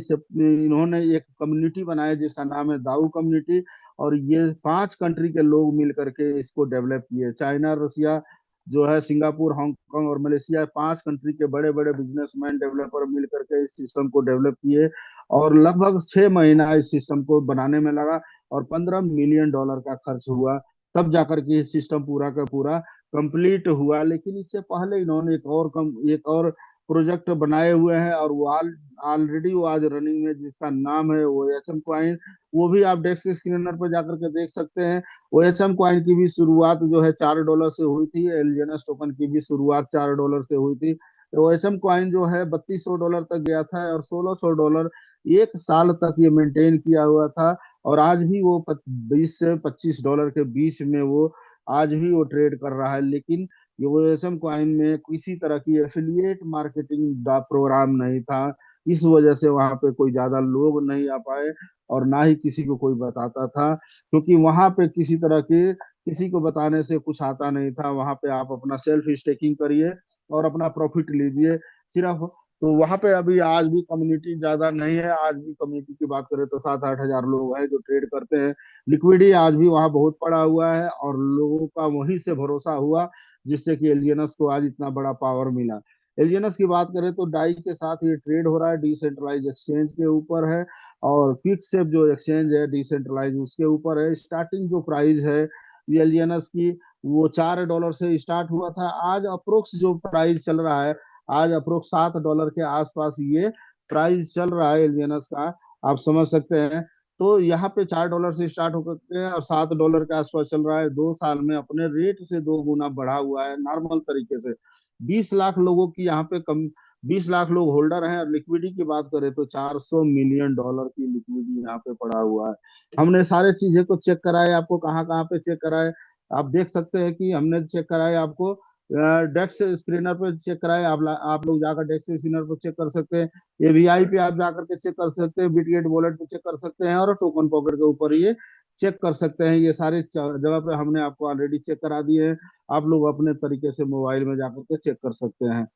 एक कम्युनिटी बनाया जिसका नाम है दाऊ कम्युनिटी। और ये 5 कंट्री के लोग मिल करके इसको डेवलप किए, चाइना, रसिया जो है, सिंगापुर, हांगकांग और मलेशिया, 5 कंट्री के बड़े बड़े बिजनेसमैन डेवलपर मिल करके इस सिस्टम को डेवलप किए। और लगभग 6 महीना इस सिस्टम को बनाने में लगा, और $15 मिलियन का खर्च हुआ, तब जाकर के ये सिस्टम पूरा का पूरा कंप्लीट हुआ। लेकिन इससे पहले इन्होंने एक और प्रोजेक्ट बनाए हुए हैं, और वो ऑलरेडी वो आज रनिंग में, जिसका नाम है वो एचएम कॉइन। वो भी आप डेस्क स्क्रीनर पर जाकर के देख सकते हैं। वो एचएम कॉइन की भी शुरुआत जो है $4 से हुई थी, एलियनस टोकन की भी शुरुआत $4 से हुई थी। तो वो एचएम कॉइन जो है $3200 तक गया था, और $1600 एक साल तक ये मेंटेन किया हुआ था। और आज भी वो 20 से $25 के बीच में वो आज भी वो ट्रेड कर रहा है। लेकिन यूएसएम कॉइन में किसी तरह की एफिलिएट मार्केटिंग का प्रोग्राम नहीं था, इस वजह से वहां पे कोई ज्यादा लोग नहीं आ पाए, और ना ही किसी को कोई बताता था, क्योंकि वहां पे किसी तरह के किसी को बताने से कुछ आता नहीं था। वहां पे आप अपना सेल्फ स्टेकिंग करिए और अपना प्रॉफिट लीजिए सिर्फ। तो वहां पे अभी आज भी कम्युनिटी ज्यादा नहीं है। आज भी कम्युनिटी की बात करें तो 7-8 हजार लोग हैं जो ट्रेड करते हैं। लिक्विडिटी आज भी वहां बहुत पड़ा हुआ है, और लोगों का वहीं से भरोसा हुआ, जिससे कि एलियनस को आज इतना बड़ा पावर मिला। एलियनस की बात करें तो डाई के साथ ये ट्रेड हो रहा है, डिसेंट्रलाइज एक्सचेंज के ऊपर है। और क्विकसेप जो एक्सचेंज है डिसेंट्रलाइज, उसके ऊपर है। स्टार्टिंग जो प्राइस है एलियनस की, वो $4 से स्टार्ट हुआ था। आज अप्रोक्स जो प्राइस चल रहा है, आज अप्रोक्स $7 के आसपास ये प्राइस चल रहा है एलियनस का, आप समझ सकते हैं। तो यहाँ पे $4 से स्टार्ट होकर के और $7 के आसपास चल रहा है। 2 साल में अपने रेट से 2 गुना बढ़ा हुआ है नॉर्मल तरीके से। 20 लाख लोगों की यहाँ पे कम 20 लाख लोग होल्डर हैं, और लिक्विडिटी की बात करें तो $400 मिलियन की लिक्विडिटी यहाँ पे पड़ा हुआ है। हमने सारे चीजें को चेक कराए, आपको कहाँ कहाँ पे चेक कराए आप देख सकते हैं कि हमने चेक कराए आपको डेक्स स्क्रीनर पे चेक कराए, आप लोग जाकर डेक्स स्क्रीनर पे चेक कर सकते हैं, एवीआई पे आप जाकर के चेक कर सकते हैं, बिटगेट वॉलेट पे चेक कर सकते हैं, और टोकन पॉकेट के ऊपर ये चेक कर सकते हैं। ये सारे जगह पे हमने आपको ऑलरेडी चेक करा दिए हैं, आप लोग अपने तरीके से मोबाइल में जाकर के चेक कर सकते हैं।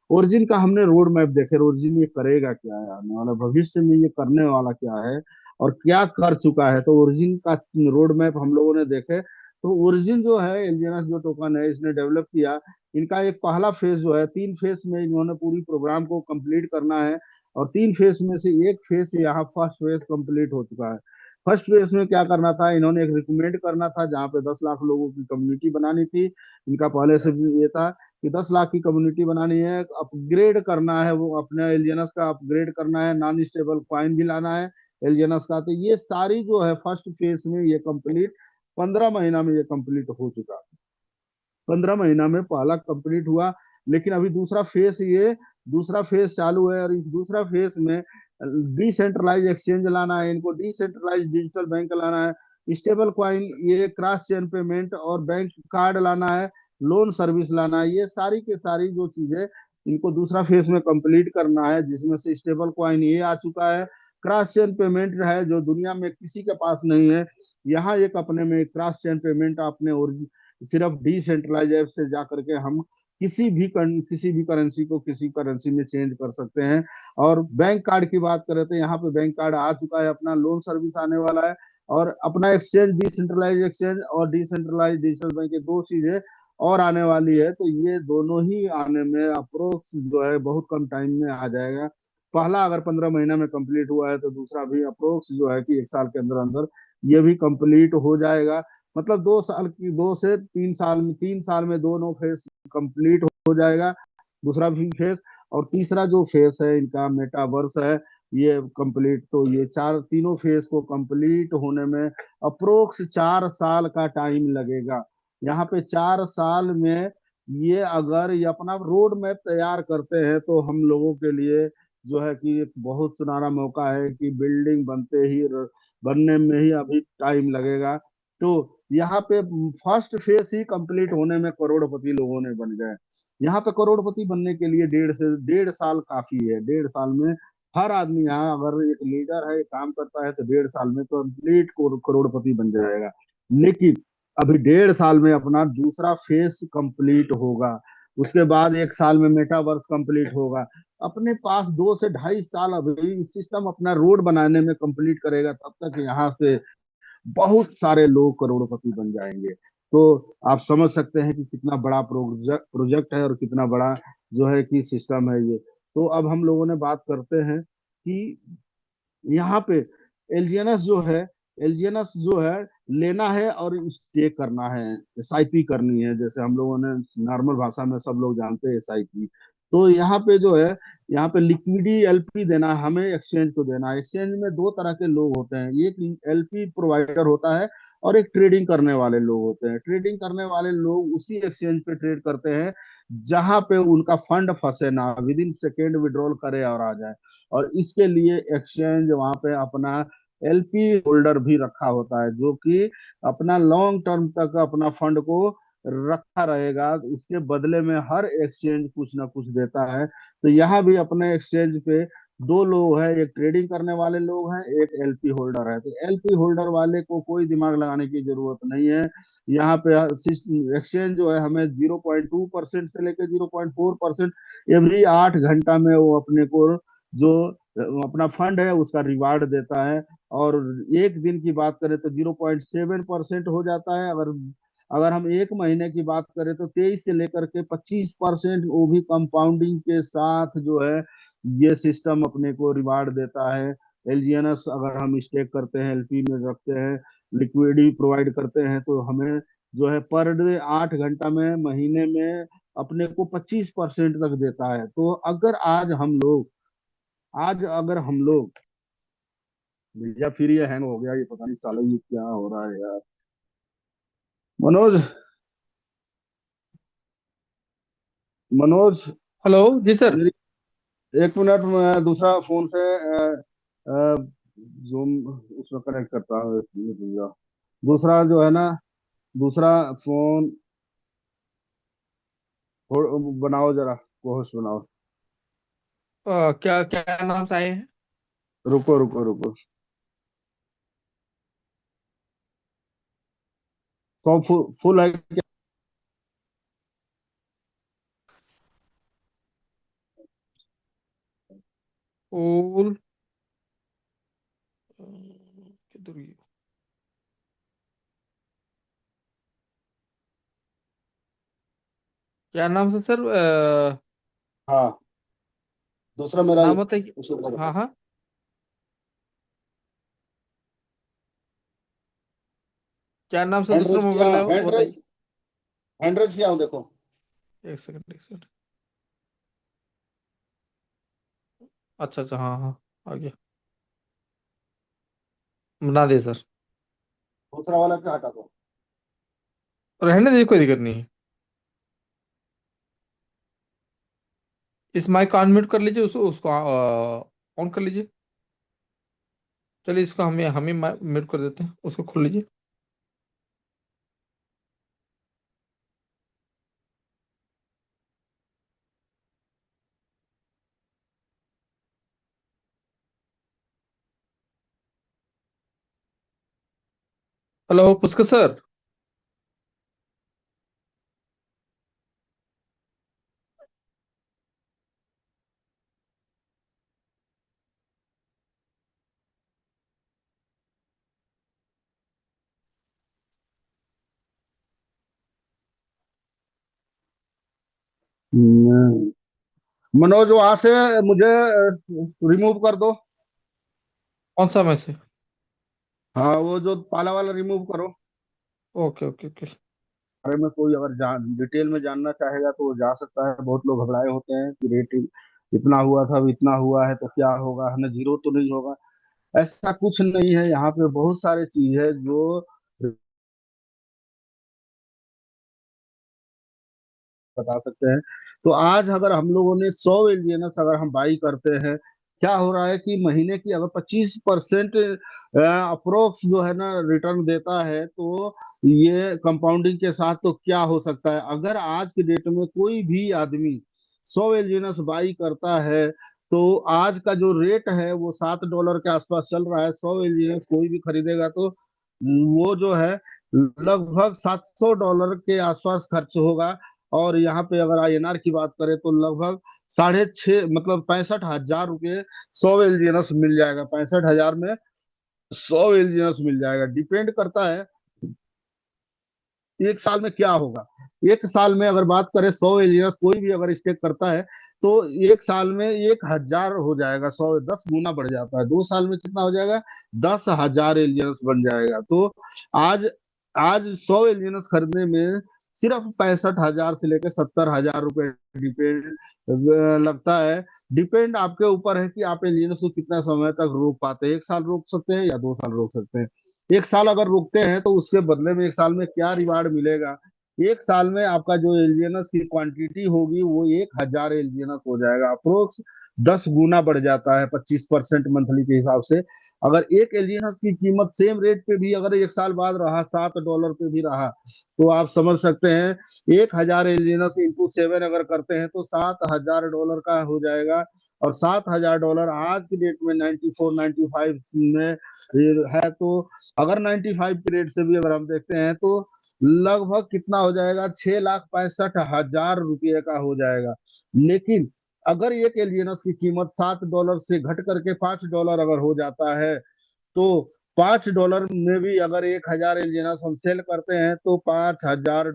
ओरिजिन का हमने रोड मैप देखे, ओरिजिन ये करेगा क्या है, आने वाला भविष्य में ये करने वाला क्या है और क्या कर चुका है, तो ओरिजिन का रोड मैप हम लोगों ने देखे। तो ओरिजिन जो है, एलियनस जो टोकन है इसने डेवलप किया, इनका एक पहला फेज जो है, 3 फेज में इन्होंने पूरी प्रोग्राम को कंप्लीट करना है, और 3 फेज में से एक फेज यहाँ फर्स्ट फेज कंप्लीट हो चुका है। फर्स्ट फेज में क्या करना था, इन्होंने एक रिकमेंड करना था जहाँ पे 10 लाख लोगों की कम्युनिटी बनानी थी। इनका पहले से भी ये था कि 10 लाख की कम्युनिटी बनानी है, अपग्रेड करना है, वो अपने एलियनस का अपग्रेड करना है, नॉन स्टेबल कॉइन भी लाना है एलियनस का। तो ये सारी जो है फर्स्ट फेज में ये कंप्लीट 15 महीना में ये कंप्लीट हो चुका, 15 महीना में पहला कंप्लीट हुआ। लेकिन अभी दूसरा फेज चालू है, और इस दूसरा फेज में डिसेंट्रलाइज एक्सचेंज लाना है इनको, डिसेंट्रलाइज डिजिटल बैंक लाना है, स्टेबल क्वाइन, ये क्रॉस चेन पेमेंट और बैंक कार्ड लाना है, लोन सर्विस लाना है, ये सारी के सारी जो चीजें इनको दूसरा फेज में कंप्लीट करना है, जिसमें से स्टेबल क्वाइन ये आ चुका है, क्रॉस चेन पेमेंट है जो दुनिया में किसी के पास नहीं है, यहाँ एक अपने में क्रॉस चेन पेमेंट अपने और सिर्फ डिसेंट्रलाइज ऐप से जा करके हम किसी भी करेंसी को किसी करेंसी में चेंज कर सकते हैं। और बैंक कार्ड की बात करें तो यहाँ पे बैंक कार्ड आ चुका है, अपना लोन सर्विस आने वाला है, और अपना एक्सचेंज, डिसेंट्रलाइज एक्सचेंज और डिसेंट्रलाइज डिजिटल बैंक, ये दो चीजें और आने वाली है। तो ये दोनों ही आने में अप्रोक्स जो है बहुत कम टाइम में आ जाएगा। पहला अगर 15 महीना में कंप्लीट हुआ है तो दूसरा भी अप्रोक्स जो है कि 1 साल के अंदर अंदर ये भी कंप्लीट हो जाएगा। मतलब 2 से 3 साल में, 3 साल में दोनों फेज कंप्लीट हो जाएगा, दूसरा भी फेज। और तीसरा जो फेज है इनका मेटावर्स है, ये कंप्लीट, तो ये तीनों फेज को कंप्लीट होने में अप्रोक्स 4 साल का टाइम लगेगा। यहाँ पे 4 साल में ये अगर ये अपना रोड मैप तैयार करते हैं तो हम लोगों के लिए जो है कि एक बहुत सुनहरा मौका है कि बिल्डिंग बनने में ही अभी टाइम लगेगा। तो यहाँ पे फर्स्ट फेज ही कंप्लीट होने में करोड़पति लोगों ने बन गए। यहाँ पे करोड़पति बनने के लिए 1.5 साल काफी है। 1.5 साल में हर आदमी, यहाँ अगर एक लीडर है काम करता है तो 1.5 साल में कंप्लीट करोड़पति बन जाएगा। लेकिन अभी 1.5 साल में अपना दूसरा फेज कंप्लीट होगा, उसके बाद 1 साल में मेटावर्स कंप्लीट होगा। अपने पास 2 से 2.5 साल अभी सिस्टम अपना रोड बनाने में कंप्लीट करेगा, तब तक यहाँ से बहुत सारे लोग करोड़पति बन जाएंगे। तो आप समझ सकते हैं कि कितना बड़ा प्रोजेक्ट है और कितना बड़ा जो है कि सिस्टम है ये। तो अब हम लोगों ने बात करते हैं कि यहाँ पे एलजीएनएस जो है, एलजीएनएस जो है लेना है और स्टे करना है, एसआईपी करनी है, जैसे हम लोगों ने नॉर्मल भाषा में सब लोग जानते हैं एसआईपी। तो यहाँ पे जो है, यहाँ पे लिक्विडी एलपी देना है, हमें एक्सचेंज को देना है। एक्सचेंज में दो तरह के लोग होते हैं, एक एलपी प्रोवाइडर होता है और एक ट्रेडिंग करने वाले लोग होते हैं। ट्रेडिंग करने वाले लोग उसी एक्सचेंज पे ट्रेड करते हैं जहां पे उनका फंड फंसे ना, विद इन सेकेंड विड्रॉल करे और आ जाए। और इसके लिए एक्सचेंज वहां पे अपना एलपी होल्डर भी रखा होता है, जो कि अपना लॉन्ग टर्म तक अपना फंड को रखा रहेगा, उसके बदले में हर एक्सचेंज कुछ ना कुछ देता है। तो यहाँ भी अपने एक्सचेंज पे दो लोग हैं, एक ट्रेडिंग करने वाले लोग हैं, एक एलपी होल्डर है। तो एलपी होल्डर वाले को कोई दिमाग लगाने की जरूरत नहीं है। यहाँ पे एक्सचेंज जो है हमें 0.2% से लेकर 0.4% एवरी 8 घंटा में वो अपने को जो अपना फंड है उसका रिवार्ड देता है। और एक दिन की बात करें तो 0.7% हो जाता है। अगर अगर हम एक महीने की बात करें तो 23 से लेकर के 25%, वो भी कंपाउंडिंग के साथ जो है ये सिस्टम अपने को रिवार्ड देता है। एलजीएनएस अगर हम स्टेक करते हैं, एलपी में रखते हैं, लिक्विडिटी प्रोवाइड करते हैं, तो हमें जो है पर डे 8 घंटा में महीने में अपने को 25% तक देता है। तो आज अगर हम लोग भैया, फिर ये हैंग हो गया, ये पता नहीं साला ये क्या हो रहा है यार। मनोज, मनोज हेलो जी सर। मेरी एक मिनट में दूसरा फोन से जूम उसमें कनेक्ट करता हूँ, एक मिनट भैया। दूसरा जो है ना, दूसरा फोन बनाओ जरा, होस्ट बनाओ। क्या क्या नाम से आए हैं? रुको रुको रुको, तो फुल है क्या? फूल किधर गई? क्या नाम से सर? हाँ, दूसरा मेरा नाम बताइए। उसे हाँ करो। हाँ, क्या नाम से हैंड दूसरा रेज किया, मोबाइल है वो बताइए। हैंड रेज किया हूँ, देखो। एक सेकंड एक सेकंड। अच्छा अच्छा, हाँ हाँ, आ गया। बना दिए सर। दूसरा वाला क्या हटा दो। रहने दीजिए, कोई दिक्कत नहीं है। इस माइक को अनम्यूट कर लीजिए, उसको ऑन कर लीजिए। चलिए इसको हम ही म्यूट कर देते हैं, उसको खोल लीजिए। Hello Pushkar sir. मनोज, वहां से मुझे रिमूव कर दो। कौन सा मैसेज? हाँ, वो जो पाला वाला रिमूव करो। Okay okay okay. अरे में कोई अगर डिटेल में जानना चाहेगा तो वो जा सकता है। बहुत लोग घबराए होते हैं कि रेट इतना हुआ था, अब इतना हुआ है तो क्या होगा, हमें जीरो तो नहीं होगा। ऐसा कुछ नहीं है, यहाँ पे बहुत सारे चीज है जो बता सकते हैं। तो आज अगर हम लोगों ने 100 एलजीएनएस अगर हम बाई करते हैं, क्या हो रहा है कि महीने की अगर 25% अप्रोक्स जो है ना रिटर्न देता है, तो ये कंपाउंडिंग के साथ तो क्या हो सकता है। अगर आज के डेट में कोई भी आदमी 100 एलजीएनएस बाई करता है, तो आज का जो रेट है वो $7 के आसपास चल रहा है। 100 एलजीएनएस कोई भी खरीदेगा तो वो जो है लगभग $700 के आसपास खर्च होगा। और यहाँ पे अगर आईएनआर की बात करें तो लगभग 6.5 मतलब 65,000 रुपये 100 एलजीएनएस मिल जाएगा। 65,000 में 100 एलजीएनएस मिल जाएगा। डिपेंड करता है एक साल में क्या होगा। एक साल में अगर बात करें 100 एलजीएनएस कोई भी अगर स्टेक करता है, तो एक साल में 1,000 हो जाएगा। 10 गुना बढ़ जाता है। 2 साल में कितना हो जाएगा? 10,000 एलजीएनएस बन जाएगा। तो आज आज 100 एलजीएनएस खरीदने में सिर्फ 65,000 से लेकर 70,000 रुपये डिपेंड लगता है। डिपेंड आपके ऊपर है कि आप एलजीएनएस को कितना समय तक रोक पाते हैं। 1 साल रोक सकते हैं या 2 साल रोक सकते हैं। 1 साल अगर रुकते हैं तो उसके बदले में 1 साल में क्या रिवार्ड मिलेगा? 1 साल में आपका जो एलजीएनएस की क्वांटिटी होगी वो 1,000 एलजीएनएस हो जाएगा। अप्रोक्स 10 गुना बढ़ जाता है 25% मंथली के हिसाब से। अगर एक एलजीएनएस की कीमत सेम रेट पे भी अगर 1 साल बाद रहा, $7 पे भी रहा, तो आप समझ सकते हैं 1,000 एलजीएनएस इंटू 7 अगर करते हैं तो $7,000 का हो जाएगा। और $7,000 आज की डेट में 94 95 में है। तो अगर 95 के रेट से भी अगर हम देखते हैं तो लगभग कितना हो जाएगा? 6,65,000 रुपये का हो जाएगा। लेकिन अगर एक एलियनस की कीमत $7 से घट करके $5 अगर हो जाता है, तो $5 में भी अगर 1,000 एलियनस हम सेल करते हैं तो $5,000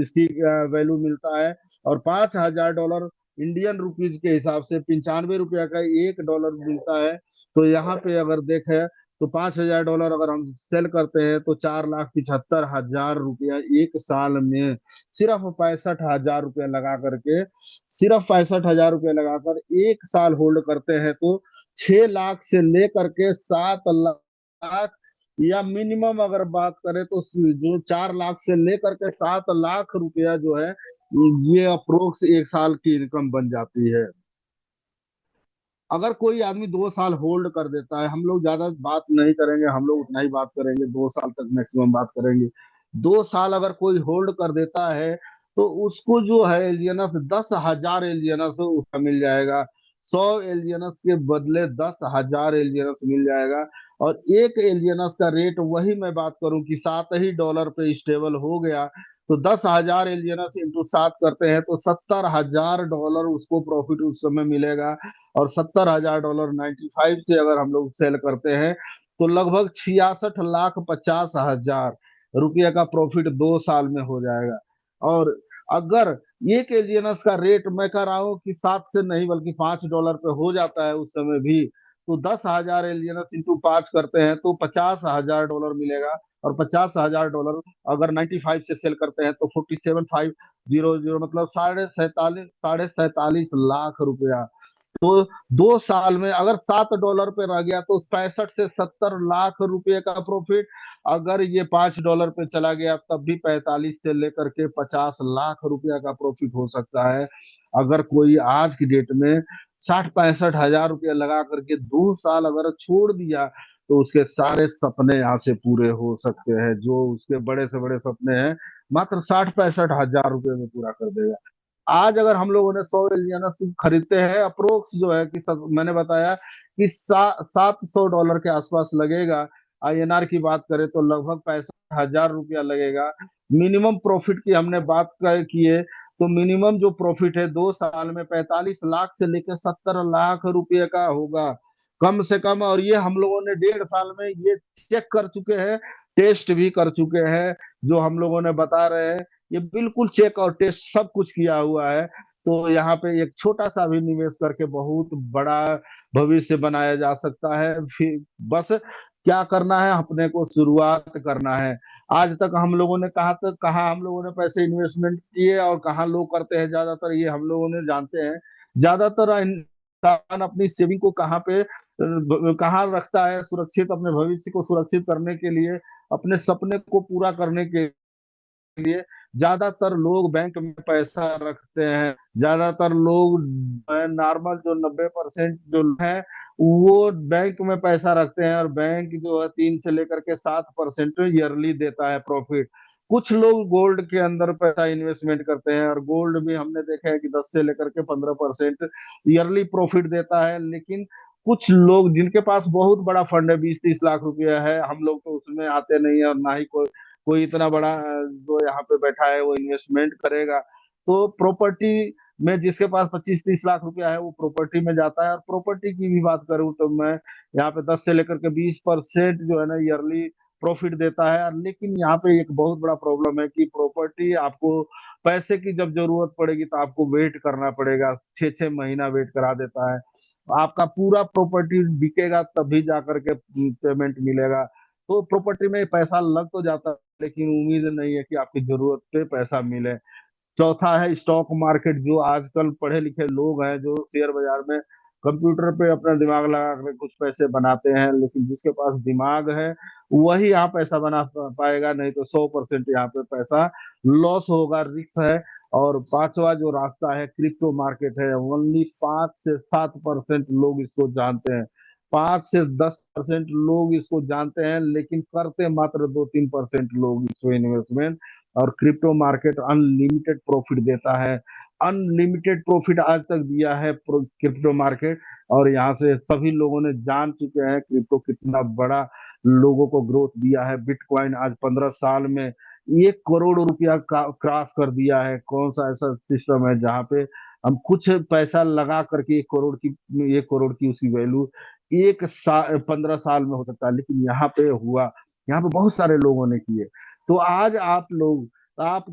इसकी वैल्यू मिलता है। और $5,000 इंडियन रुपीज के हिसाब से 95 रुपया का $1 मिलता है। तो यहाँ पे अगर देखें तो $5,000 अगर हम सेल करते हैं तो 4,75,000 रुपया एक साल में सिर्फ 65,000 रुपया लगा करके, सिर्फ 65,000 रुपया लगाकर 1 साल होल्ड करते हैं तो 6 लाख से लेकर के 7 लाख, या मिनिमम अगर बात करें तो जो 4 लाख से लेकर के 7 लाख रुपया जो है, ये अप्रोक्स एक साल की इनकम बन जाती है। अगर कोई आदमी 2 साल होल्ड कर देता है, हम लोग ज्यादा बात नहीं करेंगे, हम लोग उतना ही बात करेंगे, 2 साल तक मैक्सिमम बात करेंगे। 2 साल अगर कोई होल्ड कर देता है तो उसको जो है एलियनस 10,000 एलियनस उसका मिल जाएगा। 100 एलियनस के बदले 10,000 एलियनस मिल जाएगा। और एक एलियनस का रेट, वही मैं बात करूं कि $7 ही पे स्टेबल हो गया, तो 10,000 एलियनस इंटू 7 करते हैं तो $70,000 उसको प्रॉफिट उस समय मिलेगा। और $70,000 95 से अगर हम लोग सेल करते हैं तो लगभग 66,50,000 रुपये का प्रॉफिट 2 साल में हो जाएगा। और अगर एक एलियनस का रेट मैं कह रहा हूँ कि 7 से नहीं बल्कि $5 पे हो जाता है उस समय भी, तो 10,000 एलियनस इंटू 5 करते हैं तो $50,000 मिलेगा। और $50,000 अगर 95 से सेल करते हैं तो 47,500 मतलब साढ़े 47 लाख रुपया। तो 2 साल में अगर $7 पे रह गया तो 65 से 70 लाख रुपए का प्रॉफिट। अगर ये $5 पे चला गया तब भी 45 से लेकर के 50 लाख रुपया का प्रॉफिट हो सकता है। अगर कोई आज की डेट में 60-65 हजार रुपया लगा करके 2 साल अगर छोड़ दिया तो उसके सारे सपने यहाँ से पूरे हो सकते हैं। जो उसके बड़े से बड़े सपने हैं मात्र 60-65 हजार रुपये में पूरा कर देगा। आज अगर हम लोगों ने 100 एलियनस खरीदते हैं, अप्रोक्स जो है कि मैंने बताया कि $700 के आसपास लगेगा। आईएनआर की बात करें तो लगभग 65,000 रुपया लगेगा। मिनिमम प्रॉफिट की हमने बात किए तो मिनिमम जो प्रॉफिट है 2 साल में 45 लाख से लेकर 70 लाख रुपये का होगा कम से कम। और ये हम लोगों ने 1.5 साल में ये चेक कर चुके हैं, टेस्ट भी कर चुके हैं। जो हम लोगों ने बता रहे हैं ये बिल्कुल चेक और टेस्ट सब कुछ किया हुआ है। तो यहाँ पे एक छोटा सा भी निवेश करके बहुत बड़ा भविष्य बनाया जा सकता है। फिर बस क्या करना है, अपने को शुरुआत करना है। आज तक हम लोगों ने कहाँ हम लोगों ने पैसे इन्वेस्टमेंट किए और कहाँ लोग करते हैं, ज्यादातर ये हम लोगों ने जानते हैं। ज्यादातर इंसान अपनी सेविंग को कहाँ रखता है, सुरक्षित, अपने भविष्य को सुरक्षित करने के लिए, अपने सपने को पूरा करने के लिए ज्यादातर लोग बैंक में पैसा रखते हैं। ज्यादातर लोग नॉर्मल जो 90% जो है वो बैंक में पैसा रखते हैं। और बैंक जो है 3 से लेकर के 7% ईयरली देता है प्रॉफिट। कुछ लोग गोल्ड के अंदर पैसा इन्वेस्टमेंट करते हैं और गोल्ड भी हमने देखा है कि 10 से लेकर के 15% ईयरली प्रॉफिट देता है। लेकिन कुछ लोग जिनके पास बहुत बड़ा फंड है, 20-30 लाख रुपया है, हम लोग तो उसमें आते नहीं है और ना ही कोई कोई इतना बड़ा जो यहाँ पे बैठा है वो इन्वेस्टमेंट करेगा। तो प्रॉपर्टी में जिसके पास 25-30 लाख रुपया है वो प्रॉपर्टी में जाता है। और प्रॉपर्टी की भी बात करूं तो मैं यहाँ पे 10 से लेकर के 20% जो है ना ईयरली प्रॉफिट देता है। लेकिन यहाँ पे एक बहुत बड़ा प्रॉब्लम है कि प्रॉपर्टी आपको पैसे की जब जरूरत पड़ेगी तो आपको वेट करना पड़ेगा, 6-6 महीना वेट करा देता है। आपका पूरा प्रॉपर्टी बिकेगा तभी जा करके पेमेंट मिलेगा। तो प्रॉपर्टी में पैसा लग तो जाता है लेकिन उम्मीद नहीं है कि आपकी जरूरत पे पैसा मिले। चौथा है स्टॉक मार्केट। जो आजकल पढ़े लिखे लोग हैं जो शेयर बाजार में कंप्यूटर पे अपना दिमाग लगा कर कुछ पैसे बनाते हैं, लेकिन जिसके पास दिमाग है वही यहाँ पैसा बना पाएगा, नहीं तो 100% यहाँ पे पैसा लॉस होगा, रिस्क है। और पांचवा जो रास्ता है क्रिप्टो मार्केट है, ओनली 5 से 7% लोग इसको जानते हैं। 5 से 10% लोग इसको जानते हैं लेकिन करते मात्र 2-3% लोग इसको इन्वेस्टमेंट। और क्रिप्टो मार्केट अनलिमिटेड प्रॉफिट देता है। अनलिमिटेड प्रॉफिट आज तक दिया है क्रिप्टो मार्केट। और यहाँ से सभी लोगों ने जान चुके हैं क्रिप्टो कितना बड़ा लोगों को ग्रोथ दिया है। बिटकॉइन आज 15 साल में 1 करोड़ रुपया क्रॉस कर दिया है। कौन सा ऐसा सिस्टम है जहाँ पे हम कुछ पैसा लगा करके 1 करोड़ की उसकी वैल्यू 15 साल में हो सकता है, लेकिन यहाँ पे हुआ। यहाँ पे बहुत सारे लोगों ने किए। तो आज आप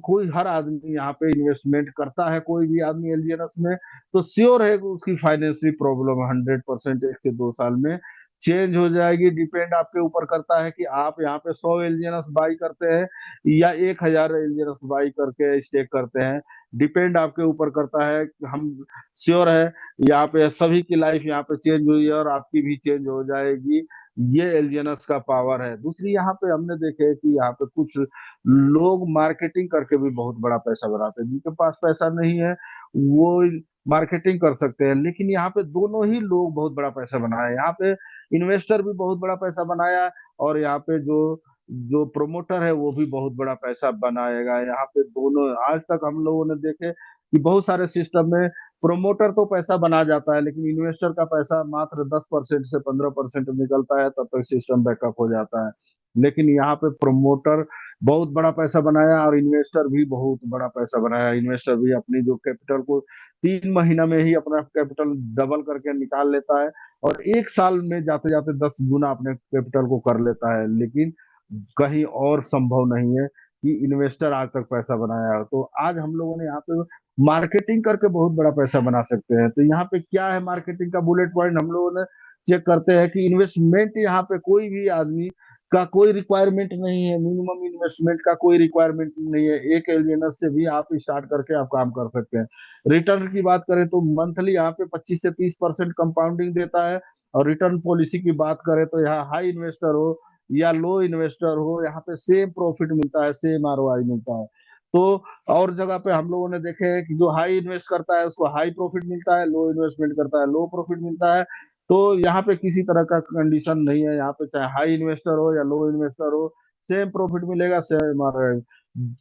कोई हर आदमी यहाँ पे इन्वेस्टमेंट करता है, कोई भी आदमी एलियनस में, तो श्योर है कि उसकी फाइनेंशियल प्रॉब्लम 100% 1 से 2 साल में चेंज हो जाएगी। डिपेंड आपके ऊपर करता है कि आप यहाँ पे 100 एलियनस बाई करते हैं या 1,000 एलियनस बाई करके स्टेक करते हैं। डिपेंड आपके ऊपर करता है। हम श्योर है यहाँ पे सभी की लाइफ यहाँ पे चेंज हुई है और आपकी भी चेंज हो जाएगी। ये एलियनस का पावर है। दूसरी यहाँ पे हमने देखे है कि यहाँ पे कुछ लोग मार्केटिंग करके भी बहुत बड़ा पैसा बनाते हैं। जिनके पास पैसा नहीं है वो मार्केटिंग कर सकते हैं। लेकिन यहाँ पे दोनों ही लोग बहुत बड़ा पैसा बनाए, यहाँ पे इन्वेस्टर भी बहुत बड़ा पैसा बनाया, और यहाँ पे जो जो प्रोमोटर है वो भी बहुत बड़ा पैसा बनाएगा। यहाँ पे दोनों, आज तक हम लोगों ने देखे कि बहुत सारे सिस्टम में प्रोमोटर तो पैसा बना जाता है, लेकिन इन्वेस्टर का पैसा मात्र 10% से 15% निकलता है, तब तक सिस्टम बैकअप हो जाता है। लेकिन यहाँ पे प्रोमोटर बहुत बड़ा पैसा बनाया और इन्वेस्टर भी बहुत बड़ा पैसा बनाया। इन्वेस्टर भी अपनी जो कैपिटल को 3 महीना में ही अपना कैपिटल डबल करके निकाल लेता है, और 1 साल में जाते जाते 10 गुना अपने कैपिटल को कर लेता है। लेकिन कहीं और संभव नहीं है कि इन्वेस्टर आज तक पैसा बनाया हो। तो आज हम लोगों ने यहाँ पे मार्केटिंग करके बहुत बड़ा पैसा बना सकते हैं। तो यहाँ पे क्या है मार्केटिंग का बुलेट पॉइंट, हम लोगों ने चेक करते हैं कि इन्वेस्टमेंट, यहाँ पे कोई भी आदमी का कोई रिक्वायरमेंट नहीं है, मिनिमम इन्वेस्टमेंट का कोई रिक्वायरमेंट नहीं है। एक एलियनर से भी आप स्टार्ट करके आप काम कर सकते हैं। रिटर्न की बात करें तो मंथली यहाँ पे 25 से 30% कंपाउंडिंग देता है। और रिटर्न पॉलिसी की बात करें तो यहाँ हाई इन्वेस्टर हो या लो इन्वेस्टर हो, यहाँ पे सेम प्रॉफिट मिलता है, सेम आरओआई मिलता है। तो और जगह पे हम लोगों ने देखे हैं कि जो हाई इन्वेस्ट करता है उसको हाई प्रॉफिट मिलता है, लो इन्वेस्टमेंट करता है लो प्रॉफिट मिलता है। तो यहाँ पे किसी तरह का कंडीशन नहीं है, यहाँ पे चाहे हाई इन्वेस्टर हो या लो इन्वेस्टर हो, सेम प्रॉफिट मिलेगा, same ROI.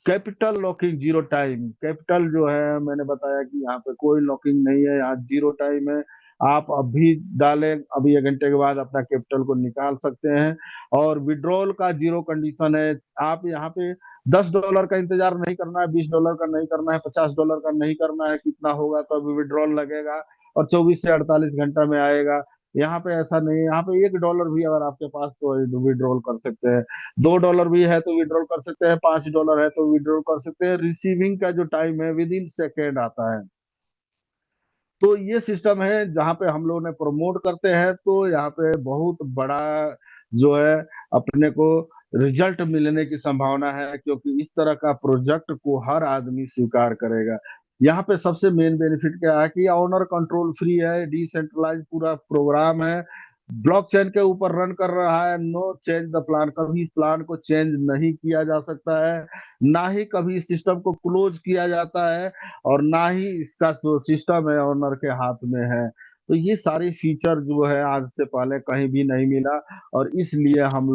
Capital locking zero time, capital जो है मैंने बताया कि यहाँ पे कोई लॉकिंग नहीं है, यहाँ जीरो टाइम है। आप अभी डालें, अभी 1 घंटे के बाद अपना कैपिटल को निकाल सकते हैं। और विड्रॉल का जीरो कंडीशन है। आप यहाँ पे $10 का इंतजार नहीं करना है, $20 का नहीं करना है, $50 का नहीं करना है, कितना होगा तो अभी विड्रॉल लगेगा और 24 से 48 घंटा में आएगा। यहाँ पे ऐसा नहीं है, यहाँ पे $1 भी अगर आपके पास तो विड्रॉल कर सकते हैं, $2 भी है तो विड्रॉल कर सकते हैं, $5 है तो विड्रॉल कर सकते हैं। रिसीविंग का जो टाइम है विद इन सेकेंड आता है। तो ये सिस्टम है जहाँ पे हम लोग ने प्रमोट करते हैं, तो यहाँ पे बहुत बड़ा जो है अपने को रिजल्ट मिलने की संभावना है, क्योंकि इस तरह का प्रोजेक्ट को हर आदमी स्वीकार करेगा। यहाँ पे सबसे मेन बेनिफिट क्या है कि ऑनर कंट्रोल फ्री है, डिसेंट्रलाइज पूरा प्रोग्राम है, ब्लॉकचेन के ऊपर रन कर रहा है। नो चेंज द प्लान, कभी इस प्लान को चेंज नहीं किया जा सकता है, ना ही कभी इस सिस्टम को क्लोज किया जाता है, और ना ही इसका जो सिस्टम है ऑनर के हाथ में है। तो ये सारी फीचर जो है आज से पहले कहीं भी नहीं मिला, और इसलिए हम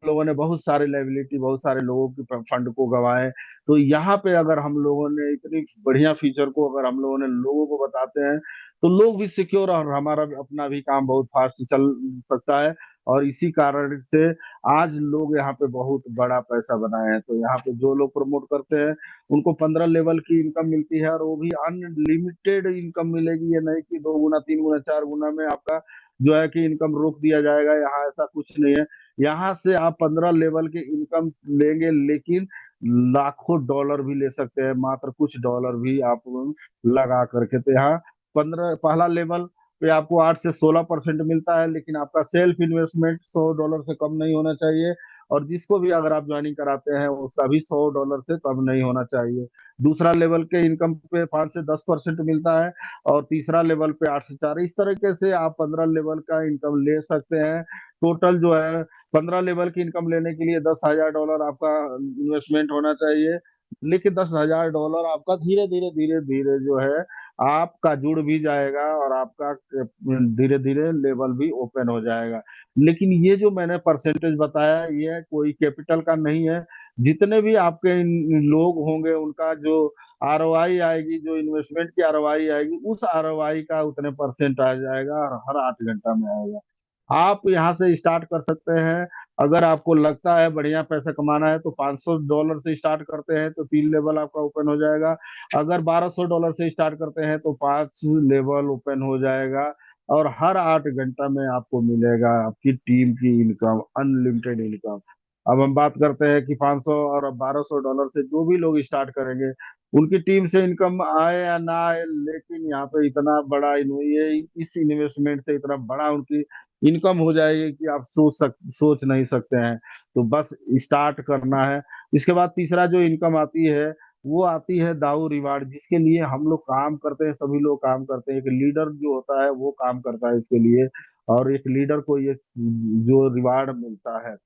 लोगों ने बहुत सारे लाइबिलिटी, बहुत सारे लोगों की फंड को गंवाए। तो यहाँ पे अगर हम लोगों ने इतनी बढ़िया फीचर को अगर हम लोगों ने लोगों को बताते हैं, तो लोग भी सिक्योर, और हमारा भी अपना भी काम बहुत फास्ट चल सकता है। और इसी कारण से आज लोग यहाँ पे बहुत बड़ा पैसा बनाए हैं। तो यहाँ पे जो लोग प्रमोट करते हैं उनको 15 लेवल की इनकम मिलती है, और वो भी अनलिमिटेड इनकम मिलेगी। ये नहीं कि 2 गुना 3 गुना 4 गुना में आपका जो है कि इनकम रोक दिया जाएगा, यहाँ ऐसा कुछ नहीं है। यहाँ से आप 15 लेवल के इनकम लेंगे, लेकिन लाखों डॉलर भी ले सकते हैं, मात्र कुछ डॉलर भी आप लगा करके। तो यहाँ 15 पहला लेवल पे आपको 8 से 16% मिलता है, लेकिन आपका सेल्फ इन्वेस्टमेंट $100 से कम नहीं होना चाहिए। और जिसको भी अगर आप ज्वाइनिंग कराते हैं उसका भी $100 से कम नहीं होना चाहिए। दूसरा लेवल के इनकम पे 5 से 10% मिलता है, और तीसरा लेवल पे 8 से 4। इस तरीके से आप 15 लेवल का इनकम ले सकते हैं। टोटल जो है 15 लेवल की इनकम लेने के लिए $10,000 आपका इन्वेस्टमेंट होना चाहिए। लेकिन $10,000 आपका धीरे धीरे धीरे धीरे जो है आपका जुड़ भी जाएगा, और आपका धीरे धीरे लेवल भी ओपन हो जाएगा। लेकिन ये जो मैंने परसेंटेज बताया ये कोई कैपिटल का नहीं है। जितने भी आपके लोग होंगे उनका जो आरओआई आएगी, जो इन्वेस्टमेंट की आरओआई आएगी, उस आरओआई का उतने परसेंट आ जाएगा, और हर 8 घंटा में आएगा। आप यहाँ से स्टार्ट कर सकते हैं। अगर आपको लगता है बढ़िया पैसा कमाना है तो $500 से स्टार्ट करते हैं तो 3 लेवल आपका ओपन हो जाएगा। अगर $1,200 से स्टार्ट करते हैं तो 5 लेवल ओपन हो जाएगा, और हर 8 घंटा में आपको मिलेगा आपकी टीम की इनकम, अनलिमिटेड इनकम। अब हम बात करते हैं कि 500 और $1,200 से जो भी लोग स्टार्ट करेंगे उनकी टीम से इनकम आए या ना आए, लेकिन यहाँ पे इतना बड़ा ये इस इन्वेस्टमेंट से इतना बड़ा उनकी इनकम हो जाएगी कि आप सोच नहीं सकते हैं। तो बस स्टार्ट करना है। इसके बाद तीसरा जो इनकम आती है वो आती है दाऊ रिवार्ड, जिसके लिए हम लोग काम करते हैं, सभी लोग काम करते हैं। एक लीडर जो होता है वो काम करता है इसके लिए, और एक लीडर को ये जो रिवार्ड मिलता है,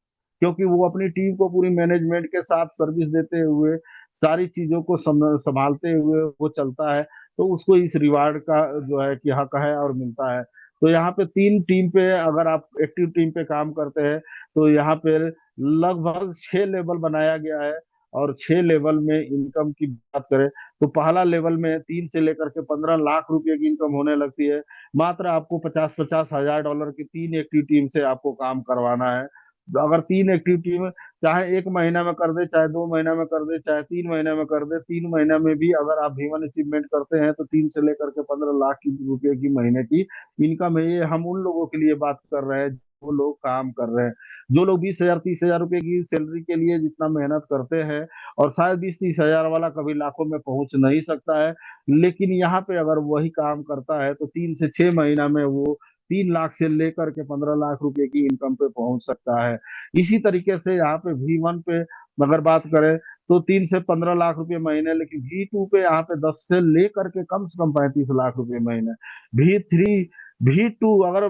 क्योंकि वो अपनी टीम को पूरी मैनेजमेंट के साथ सर्विस देते हुए सारी चीजों को संभालते हुए वो चलता है। तो उसको इस रिवार्ड का जो है कि हक है और मिलता है। तो यहाँ पे 3 टीम पे अगर आप एक्टिव टीम पे काम करते हैं तो यहाँ पे लगभग 6 लेवल बनाया गया है। और 6 लेवल में इनकम की बात करें तो पहला लेवल में 3 से लेकर के 15 लाख रुपए की इनकम होने लगती है। मात्र आपको 50-50 हजार डॉलर की 3 एक्टिव टीम से आपको काम करवाना है। अगर 3 एक्टिव टीम चाहे 1 महीना में कर दे, चाहे 2 महीना में कर दे, चाहे 3 महीना में कर दे, 3 महीना में भी अगर आप V1 अचीवमेंट करते हैं तो 3 से लेकर के 15 लाख की रुपए की महीने की इनकम है। ये हम उन लोगों के लिए बात कर रहे हैं जो लोग काम कर रहे हैं, जो लोग 20,000-30,000 रुपए की सैलरी के लिए जितना मेहनत करते हैं, और शायद 20-30 हजार वाला कभी लाखों में पहुंच नहीं सकता है। लेकिन यहाँ पे अगर वही काम करता है तो 3 से 6 महीना में वो 3 लाख से लेकर के 15 लाख रुपए की इनकम पे पहुंच सकता है। इसी तरीके से यहाँ पे V1 पे अगर बात करें तो 3 से 15 लाख रुपए महीने, लेकिन V2 पे यहाँ पे 10 से लेकर के कम से कम 35 लाख रुपए महीने। V3 V2 अगर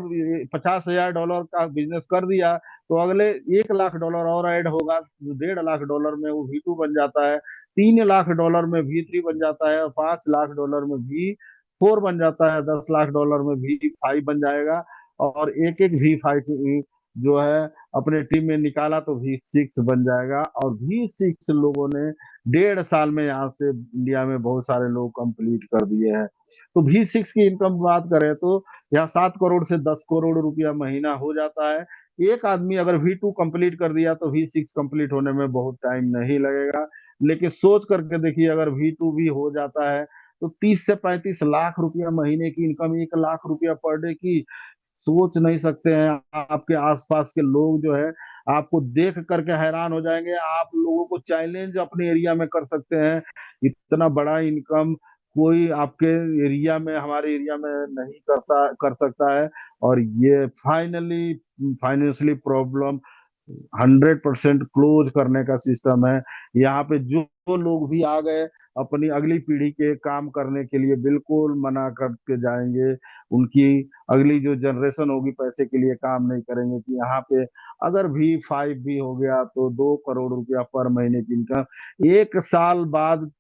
50,000 डॉलर का बिजनेस कर दिया तो अगले 1 लाख डॉलर और ऐड होगा, 1.5 लाख डॉलर में वो V2 बन जाता है। 3 लाख डॉलर में V3 बन जाता है, और 5 लाख डॉलर में V4 बन जाता है, 10 लाख डॉलर में V5 बन जाएगा। और एक एक V5 जो है अपने टीम में निकाला तो V6 बन जाएगा। और V6 लोगों ने 1.5 साल में यहाँ से इंडिया में बहुत सारे लोग कंप्लीट कर दिए हैं। तो V6 की इनकम बात करें तो यहाँ 7 करोड़ से 10 करोड़ रुपया महीना हो जाता है। एक आदमी अगर V2 कंप्लीट कर दिया तो V6 कंप्लीट होने में बहुत टाइम नहीं लगेगा। लेकिन सोच करके देखिए, अगर V2 भी हो जाता है तो 30 से 35 लाख रुपया महीने की इनकम, 1 लाख रुपया पर डे की, सोच नहीं सकते हैं। आपके आसपास के लोग जो है आपको देख करके हैरान हो जाएंगे। आप लोगों को चैलेंज अपने एरिया में कर सकते हैं, इतना बड़ा इनकम कोई आपके एरिया में, हमारे एरिया में नहीं कर सकता है। और ये फाइनली फाइनेंशियली प्रॉब्लम 100% क्लोज करने का सिस्टम है। यहाँ पे जो लोग भी आ गए अपनी अगली पीढ़ी के काम करने के लिए बिल्कुल मना करके जाएंगे। उनकी अगली जो जनरेशन होगी पैसे के लिए काम नहीं करेंगे। कि यहाँ पे अगर V5 भी हो गया तो 2 करोड़ रुपया पर महीने की इनकम, 1 साल बाद,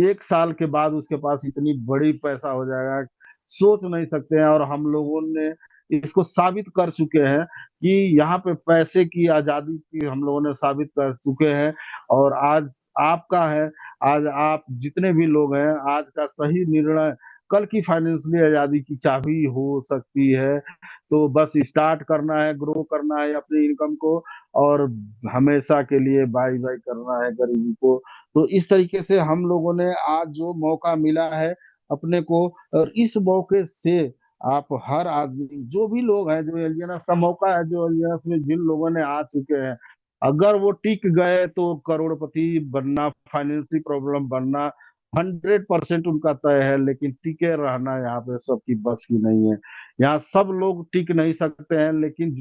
1 साल के बाद उसके पास इतनी बड़ी पैसा हो जाएगा, सोच नहीं सकते हैं। और हम लोगों ने इसको साबित कर चुके हैं कि यहाँ पे पैसे की आजादी की हम लोगों ने साबित कर चुके हैं। और आज आपका है, आज आप जितने भी लोग हैं, आज का सही निर्णय कल की फाइनेंशियली आजादी की चाबी हो सकती है। तो बस स्टार्ट करना है, ग्रो करना है अपनी इनकम को, और हमेशा के लिए बाय बाय करना है गरीबी को। तो इस तरीके से हम लोगों ने आज जो मौका मिला है अपने को, और इस मौके से आप हर आदमी, जो भी लोग हैं, जो एलियनस का मौका है, जो एलियनस में जिन लोगों ने आ चुके हैं, अगर वो टिक गए तो करोड़पति बनना, फाइनेंशियल प्रॉब्लम बनना 100% उनका तय है। लेकिन टिके रहना यहाँ पे सबकी बस की नहीं है। यहाँ सब लोग टिक नहीं सकते हैं, लेकिन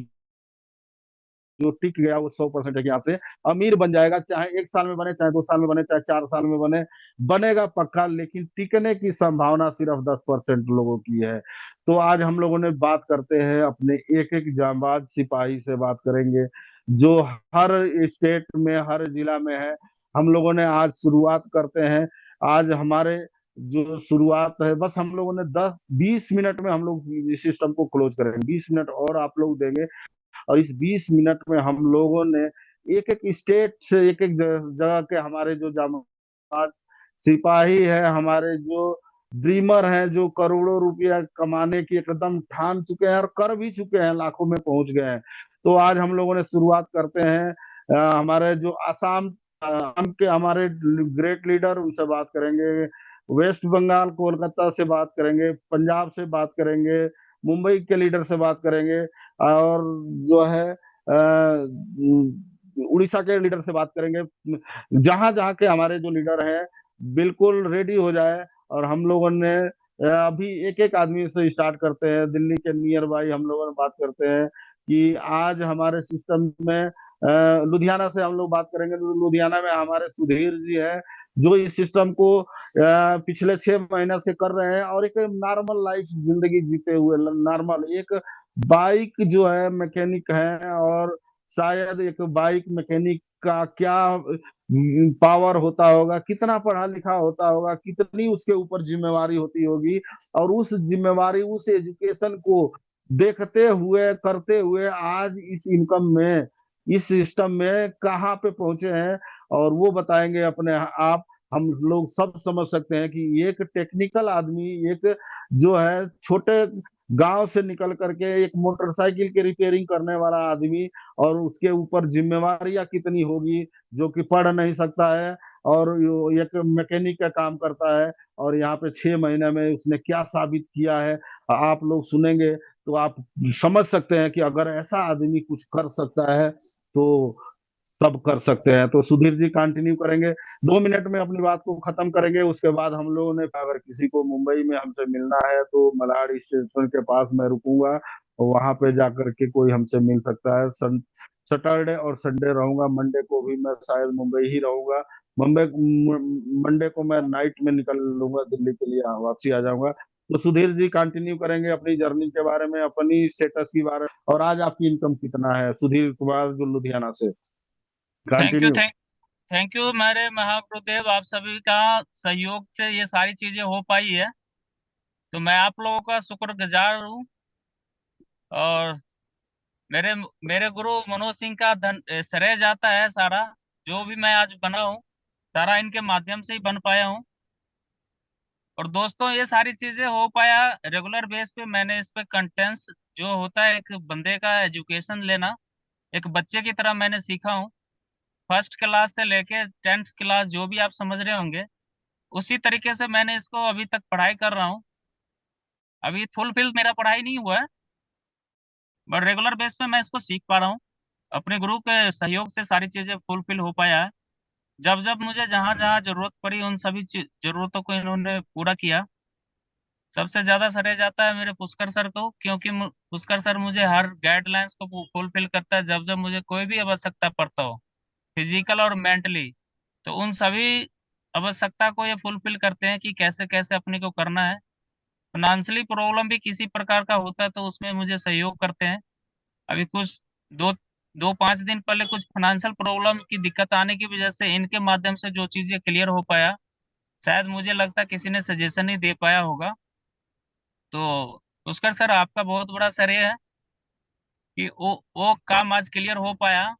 जो टिक गया वो 100% है कि आपसे अमीर बन जाएगा। चाहे 1 साल में बने, चाहे 2 साल में बने, चाहे 4 साल में बने, बनेगा पक्का। लेकिन टिकने की संभावना सिर्फ 10% लोगों की है। तो आज हम लोगों ने बात करते हैं अपने एक एक जांबाज सिपाही से बात करेंगे, जो हर स्टेट में, हर जिला में है। हम लोगों ने आज शुरुआत करते हैं। आज हमारे जो शुरुआत है, बस हम लोगों ने 10-20 मिनट में हम लोग इस सिस्टम को क्लोज करेंगे। 20 मिनट और आप लोग देंगे, और इस 20 मिनट में हम लोगों ने एक एक स्टेट से, एक एक जगह के हमारे जो जांबाज सिपाही है, हमारे जो ड्रीमर हैं, जो करोड़ों रुपया कमाने की एकदम ठान चुके हैं और कर भी चुके हैं, लाखों में पहुंच गए हैं। तो आज हम लोगों ने शुरुआत करते हैं हमारे जो आसाम के हमारे ग्रेट लीडर, उनसे बात करेंगे। वेस्ट बंगाल, कोलकाता से बात करेंगे, पंजाब से बात करेंगे, मुंबई के लीडर से बात करेंगे, और जो है उड़ीसा के लीडर से बात करेंगे। जहां जहां के हमारे जो लीडर हैं बिल्कुल रेडी हो जाए। और हम लोगों ने अभी एक एक आदमी से स्टार्ट करते हैं। दिल्ली के नियर बाई हम लोगों ने बात करते हैं कि आज हमारे सिस्टम में लुधियाना से हम लोग बात करेंगे। लुधियाना में हमारे सुधीर जी है, जो इस सिस्टम को पिछले 6 महीने से कर रहे हैं, और एक नॉर्मल लाइफ जिंदगी जीते हुए, नॉर्मल एक बाइक जो है मैकेनिक है, और शायद एक बाइक मैकेनिक का क्या पावर होता होगा, कितना पढ़ा लिखा होता होगा, कितनी उसके ऊपर जिम्मेवारी होती होगी, और उस जिम्मेवारी, उस एजुकेशन को देखते हुए, करते हुए आज इस इनकम में, इस सिस्टम में कहाँ पे पहुंचे हैं, और वो बताएंगे अपने आप। हम लोग सब समझ सकते हैं कि एक टेक्निकल आदमी, एक जो है छोटे गांव से निकल करके एक मोटरसाइकिल के रिपेयरिंग करने वाला आदमी, और उसके ऊपर जिम्मेवारियां कितनी होगी, जो कि पढ़ नहीं सकता है और एक मैकेनिक का काम करता है, और यहाँ पे 6 महीने में उसने क्या साबित किया है, आप लोग सुनेंगे तो आप समझ सकते हैं कि अगर ऐसा आदमी कुछ कर सकता है तो सब कर सकते हैं। तो सुधीर जी कंटिन्यू करेंगे, 2 मिनट में अपनी बात को खत्म करेंगे। उसके बाद हम लोगों ने, अगर किसी को मुंबई में हमसे मिलना है तो मलाड स्टेशन के पास मैं रुकूंगा, और वहां पे जाकर के कोई हमसे मिल सकता है। सैटरडे और संडे रहूंगा, मंडे को भी मैं शायद मुंबई ही रहूंगा। मुंबई मंडे को मैं नाइट में निकल लूंगा दिल्ली के लिए, वापसी आ जाऊंगा। तो सुधीर जी कंटिन्यू करेंगे अपनी जर्नी के बारे में, अपनी स्टेटस के बारे में, और आज आपकी इनकम कितना है। सुधीर कुमार जो लुधियाना से, thank you continue. Thank you मेरे महागुरुदेव, आप सभी का सहयोग से ये सारी चीजें हो पाई है, तो मैं आप लोगों का शुक्रगुजार हूँ। और मेरे मेरे गुरु मनोज सिंह का श्रेय जाता है सारा, जो भी मैं आज बना हूँ सारा इनके माध्यम से ही बन पाया हूँ। और दोस्तों, ये सारी चीजें हो पाया रेगुलर बेस पे। मैंने इस पे कंटेंट्स जो होता है, एक बंदे का एजुकेशन लेना, एक बच्चे की तरह मैंने सीखा हूँ। फर्स्ट क्लास से लेके 10th क्लास जो भी आप समझ रहे होंगे, उसी तरीके से मैंने इसको अभी तक पढ़ाई कर रहा हूँ। अभी फुलफिल मेरा पढ़ाई नहीं हुआ है, बट रेगुलर बेस पे मैं इसको सीख पा रहा हूँ। अपने गुरु के सहयोग से सारी चीजें फुलफिल हो पाया है। जब जब मुझे जहाँ जहाँ जरूरत पड़ी, उन सभी जरूरतों को इन्होंने पूरा किया। सबसे ज्यादा श्रेय जाता है मेरे पुष्कर सर को, क्योंकि पुष्कर सर मुझे हर गाइडलाइंस को फुलफिल करता है। जब जब मुझे कोई भी आवश्यकता पड़ता हो, फिजिकल और मेंटली, तो उन सभी आवश्यकता को ये फुलफिल करते हैं कि कैसे कैसे अपने को करना है। फाइनेंशियली प्रॉब्लम भी किसी प्रकार का होता है तो उसमें मुझे सहयोग करते हैं। अभी कुछ दो 5 दिन पहले कुछ फाइनेंशियल प्रॉब्लम की दिक्कत आने की वजह से इनके माध्यम से जो चीजें क्लियर हो पाया, शायद मुझे लगता है किसी ने सजेशन ही दे पाया होगा। तो पुष्कर सर, आपका बहुत बड़ा श्रेय है कि वो काम आज क्लियर हो पाया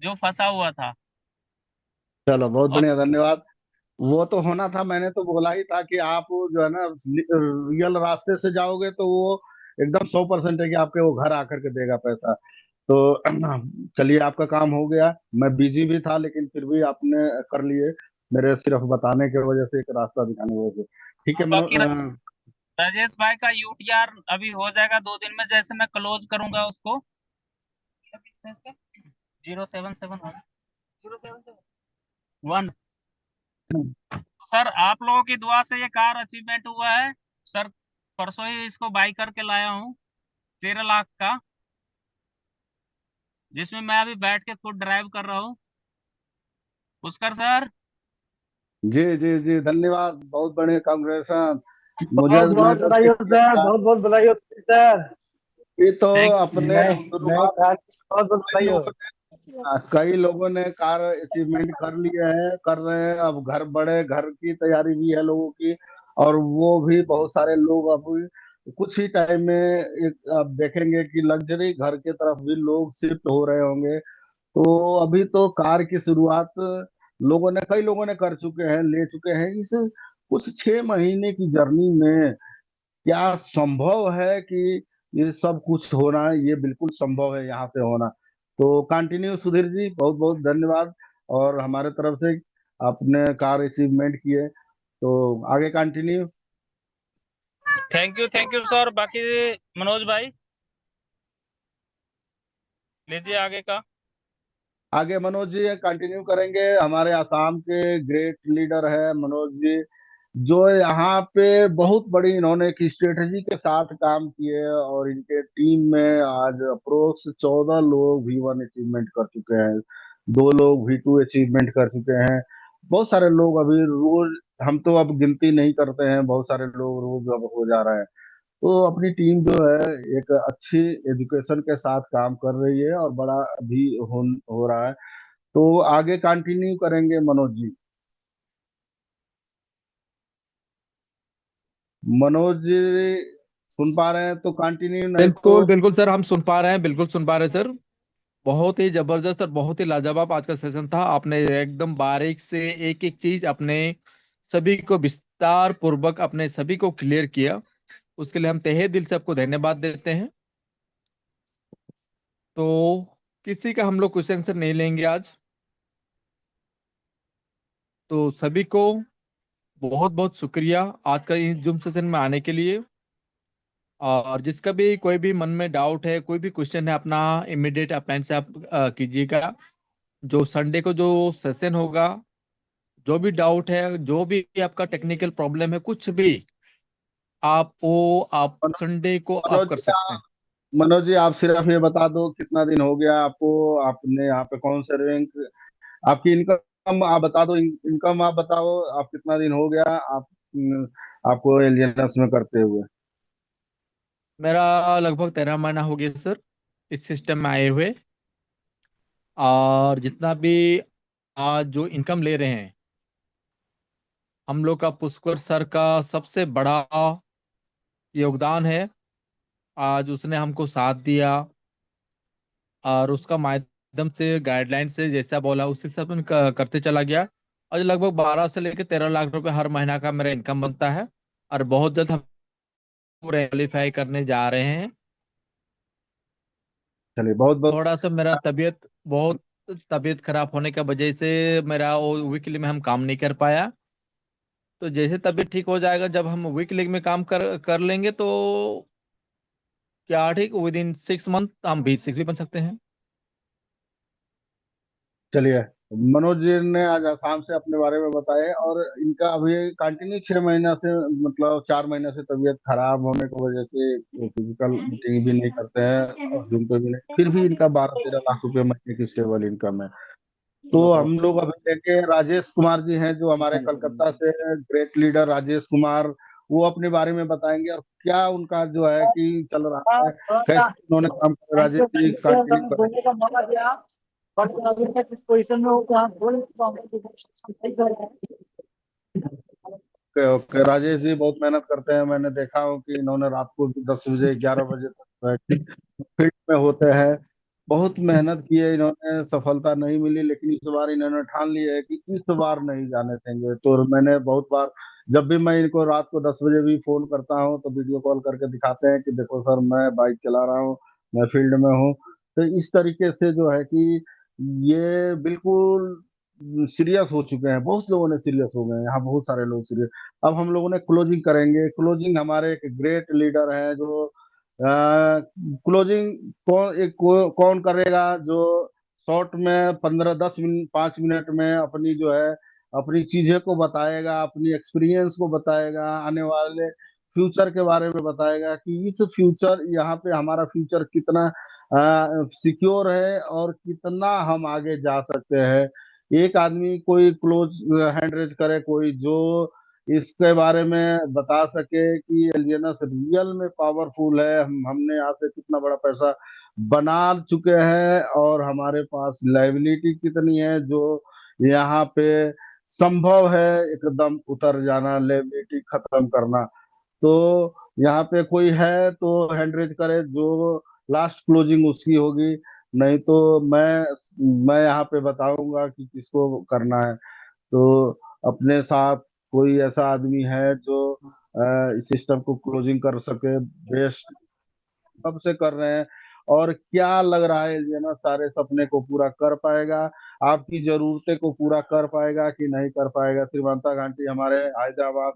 जो फंसा हुआ था। चलो बहुत और बढ़िया, धन्यवाद। वो तो होना था, मैंने तो बोला ही था कि आप जो है ना रियल रास्ते से जाओगे तो वो एकदम 100% है कि आपके वो घर आकर के देगा पैसा। तो चलिए, आपका काम हो गया। मैं बिजी भी था लेकिन फिर भी आपने कर लिए, मेरे सिर्फ बताने की वजह से, एक रास्ता दिखाने की वजह से। ठीक है बाकी राजेश भाई का यूटीआर अभी हो जाएगा 2 दिन में, जैसे मैं क्लोज करूंगा उसको। 0771 सर, आप लोगों की दुआ से ये कार अचीवमेंट हुआ है सर। परसों ही इसको बाई करके लाया हूँ 13 लाख का, जिसमें मैं अभी बैठ के खुद ड्राइव कर रहा हूँ। पुष्कर सर, जी जी जी, धन्यवाद, बहुत बढ़िया, कांग्रेचुलेशन। मुझे, बहुत मैं बहुत तो बधाई हो सर, बहुत बहुत बधाई हो सर। ये तो थैंक अपने नए शुरुआत, कार की बहुत बहुत कई बधाई हो। लोगों कई लोगों ने कार अचीवमेंट कर लिए हैं, कर रहे हैं। अब घर, बड़े घर की तैयारी भी है लोगों की, और वो भी बहुत सारे लोग अब कुछ ही टाइम में एक आप देखेंगे कि लग्जरी घर की तरफ भी लोग शिफ्ट हो रहे होंगे। तो अभी तो कार की शुरुआत कई लोगों ने कर चुके हैं, ले चुके हैं। इस कुछ 6 महीने की जर्नी में क्या संभव है कि ये सब कुछ होना है? ये बिल्कुल संभव है यहाँ से होना। तो कंटिन्यू सुधीर जी, बहुत बहुत धन्यवाद। और हमारे तरफ से आपने कार अचीवमेंट किए, तो आगे कंटिन्यू। Thank you sir. बाकी मनोज भाई लीजिए आगे का। आगे मनोज जी कंटिन्यू करेंगे। हमारे आसाम के ग्रेट लीडर है मनोज जी, जो यहाँ पे बहुत बड़ी इन्होंने एक स्ट्रेटजी के साथ काम किए, और इनके टीम में आज अप्रोक्स 14 लोग V1 अचीवमेंट कर चुके हैं, 2 लोग V2 अचीवमेंट कर चुके हैं। बहुत सारे लोग अभी रोज, हम तो अब गिनती नहीं करते हैं, बहुत सारे लोग रोज अब हो जा रहे हैं। तो अपनी टीम जो है एक अच्छी एजुकेशन के साथ काम कर रही है, और बड़ा भी हो रहा है। तो आगे कंटिन्यू करेंगे मनोज जी। मनोज जी सुन पा रहे हैं तो कंटिन्यू, नहीं तो बिल्कुल बिल्कुल सर, हम सुन पा रहे हैं, बिल्कुल सुन पा रहे हैं सर। बहुत ही जबरदस्त और बहुत ही लाजवाब आज का सेशन था। आपने एकदम बारीक से एक एक चीज अपने सभी को विस्तार पूर्वक अपने सभी को क्लियर किया। उसके लिए हम तहे दिल से आपको धन्यवाद देते हैं। तो किसी का हम लोग क्वेश्चन आंसर नहीं लेंगे आज। तो सभी को बहुत बहुत शुक्रिया आज का इस जूम सेशन में आने के लिए। और जिसका भी कोई भी मन में डाउट है, कोई भी क्वेश्चन है, अपना इमीडिएट अपलाइन से आप कीजिएगा। जो संडे को जो सेशन होगा, जो भी डाउट है, जो भी आपका टेक्निकल प्रॉब्लम है, कुछ भी आप संडे को आप मनोज कर जी सकते हैं। मनोज जी आप सिर्फ ये बता दो कितना दिन हो गया आपको, आपने यहाँ पे कौन से रैंक, आपकी इनकम आप बता दो, इनकम आप बताओ, आप कितना दिन हो गया आप आपको एलियनस में करते हुए। मेरा लगभग 13 महीना हो गया सर इस सिस्टम में आए हुए। और जितना भी आज जो इनकम ले रहे हैं, हम लोग का पुष्कर सर का सबसे बड़ा योगदान है। आज उसने हमको साथ दिया और उसका माध्यम से गाइडलाइन से जैसा बोला उसी से अपन करते चला गया। आज लगभग 12 से लेकर 13 लाख रुपए हर महीना का मेरा इनकम बनता है। और बहुत जल्द हम क्वालिफाई करने जा रहे हैं। चलिए बहुत बहुत थोड़ा सा मेरा बहुत तबीयत खराब होने की वजह से मेरा वो वीकली में हम काम नहीं कर पाया। तो जैसे तबीयत ठीक हो जाएगा, जब हम वीकली में काम कर कर लेंगे, तो क्या ठीक विद इन 6 मंथ हम भी बन सकते हैं। चलिए। मनोज जी ने आज आसाम से अपने बारे में बताया, और इनका अभी कंटिन्यू 6 महीना से, मतलब 4 महीने से तबीयत खराब होने की वजह से फिजिकल मीटिंग भी नहीं करते हैं और जूम पे भी नहीं, फिर भी इनका 12-13 लाख रुपए महीने की स्टेबल इनकम है। तो हम लोग अभी देखे राजेश कुमार जी हैं जो हमारे कलकत्ता से, ग्रेट लीडर राजेश कुमार, वो अपने बारे में बताएंगे और क्या उनका जो है कि चल रहा है, कैसे उन्होंने काम किया। Thank Rajesh you ji thank you continue हमें करें। बोलने का मौका दिया। बट अभी तक इस पोजीशन में हो कि हम बोल नहीं पाएंगे। ओके ओके, राजेश जी बहुत मेहनत करते हैं, मैंने देखा हूँ कि इन्होंने रात को भी 10 बजे 11 बजे तक फील्ड में होते हैं। बहुत मेहनत की है इन्होंने, सफलता नहीं मिली, लेकिन इस बार इन्होंने ठान लिया है कि इस बार नहीं जाने देंगे। तो मैंने बहुत बार, जब भी मैं इनको रात को 10 बजे भी फोन करता हूँ तो वीडियो कॉल करके दिखाते हैं कि देखो सर मैं बाइक चला रहा हूँ, मैं फील्ड में हूँ। तो इस तरीके से जो है कि ये बिल्कुल सीरियस हो चुके हैं, बहुत लोगों ने सीरियस हो गए हैं यहाँ, बहुत सारे लोग सीरियस। अब हम लोगों ने क्लोजिंग करेंगे। क्लोजिंग हमारे एक ग्रेट लीडर है जो क्लोजिंग कौन करेगा, जो शॉर्ट में 15-10 मिनट 5 मिनट में अपनी जो है अपनी चीजें को बताएगा, अपनी एक्सपीरियंस को बताएगा, आने वाले फ्यूचर के बारे में बताएगा कि इस फ्यूचर, यहाँ पे हमारा फ्यूचर कितना सिक्योर है और कितना हम आगे जा सकते हैं। एक आदमी कोई क्लोज हैंड रेज करे, कोई जो इसके बारे में बता सके कि एलियनस रियल में पावरफुल है, हमने यहाँ से कितना बड़ा पैसा बना चुके हैं और हमारे पास लाइबिलिटी कितनी है, जो यहाँ पे संभव है एकदम उतर जाना, लाइबिलिटी खत्म करना। तो यहाँ पे कोई है तो हैंड रेज करे, जो लास्ट क्लोजिंग उसकी होगी, नहीं तो मैं यहाँ पे बताऊंगा कि किसको करना है। तो अपने साथ कोई ऐसा आदमी है जो इस सिस्टम को क्लोजिंग कर सके, बेस्ट कब से कर रहे हैं, और क्या लग रहा है ये ना सारे सपने को पूरा कर पाएगा, आपकी जरूरतें को पूरा कर पाएगा कि नहीं कर पाएगा। श्रीमांता घाटी हमारे हैदराबाद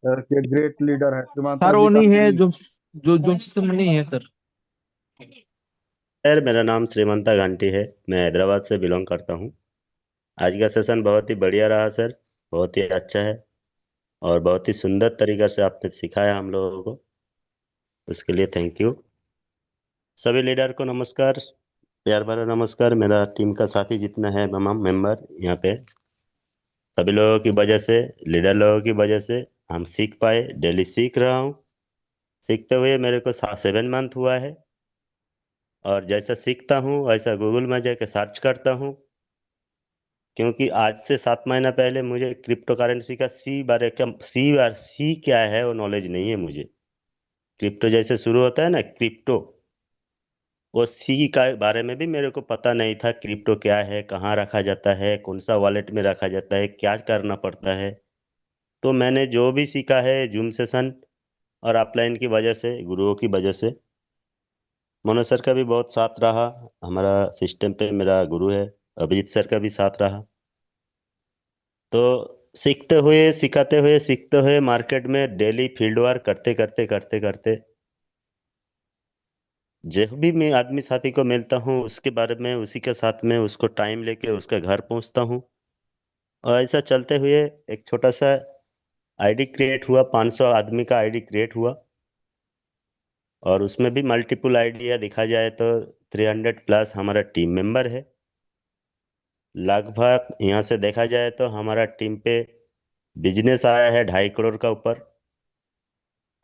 के ग्रेट लीडर है, श्रीमांता सर जी वो नहीं है कंटिन्यू। जो सिस्टम नहीं है सर। सर मेरा नाम श्रीमंता घंटी है, मैं हैदराबाद से बिलोंग करता हूँ। आज का सेशन बहुत ही बढ़िया रहा सर, बहुत ही अच्छा है और बहुत ही सुंदर तरीक़े से आपने सिखाया हम लोगों को, उसके लिए थैंक यू। सभी लीडर को नमस्कार, प्यार भरा नमस्कार। मेरा टीम का साथी जितना है तमाम मेंबर यहाँ पे, सभी लोगों की वजह से, लीडर लोगों की वजह से हम सीख पाए। डेली सीख रहा हूँ, सीखते हुए मेरे को 7 मंथ हुआ है। और जैसा सीखता हूँ वैसा गूगल में जाके सर्च करता हूँ क्योंकि आज से 7 महीना पहले मुझे क्रिप्टो करेंसी का सी क्या है वो नॉलेज नहीं है मुझे। क्रिप्टो जैसे शुरू होता है ना क्रिप्टो, वो सी का बारे में भी मेरे को पता नहीं था। क्रिप्टो क्या है, कहाँ रखा जाता है, कौन सा वॉलेट में रखा जाता है, क्या करना पड़ता है। तो मैंने जो भी सीखा है जूम सेशन और ऑफलाइन की वजह से, गुरुओं की वजह से, मनोज सर का भी बहुत साथ रहा। हमारा सिस्टम पे मेरा गुरु है अभिजीत सर का भी साथ रहा। तो सीखते हुए सिखाते हुए सीखते हुए मार्केट में डेली फील्ड वर्क करते करते करते करते जब भी मैं आदमी साथी को मिलता हूँ उसके बारे में, उसी के साथ में उसको टाइम लेके उसके घर पहुंचता हूँ। और ऐसा चलते हुए एक छोटा सा आईडी क्रिएट हुआ, 500 आदमी का आईडी क्रिएट हुआ। और उसमें भी मल्टीपल आइडिया दिखा जाए तो 300 प्लस हमारा टीम मेंबर है। लगभग यहाँ से देखा जाए तो हमारा टीम पे बिजनेस आया है 2.5 करोड़ का ऊपर।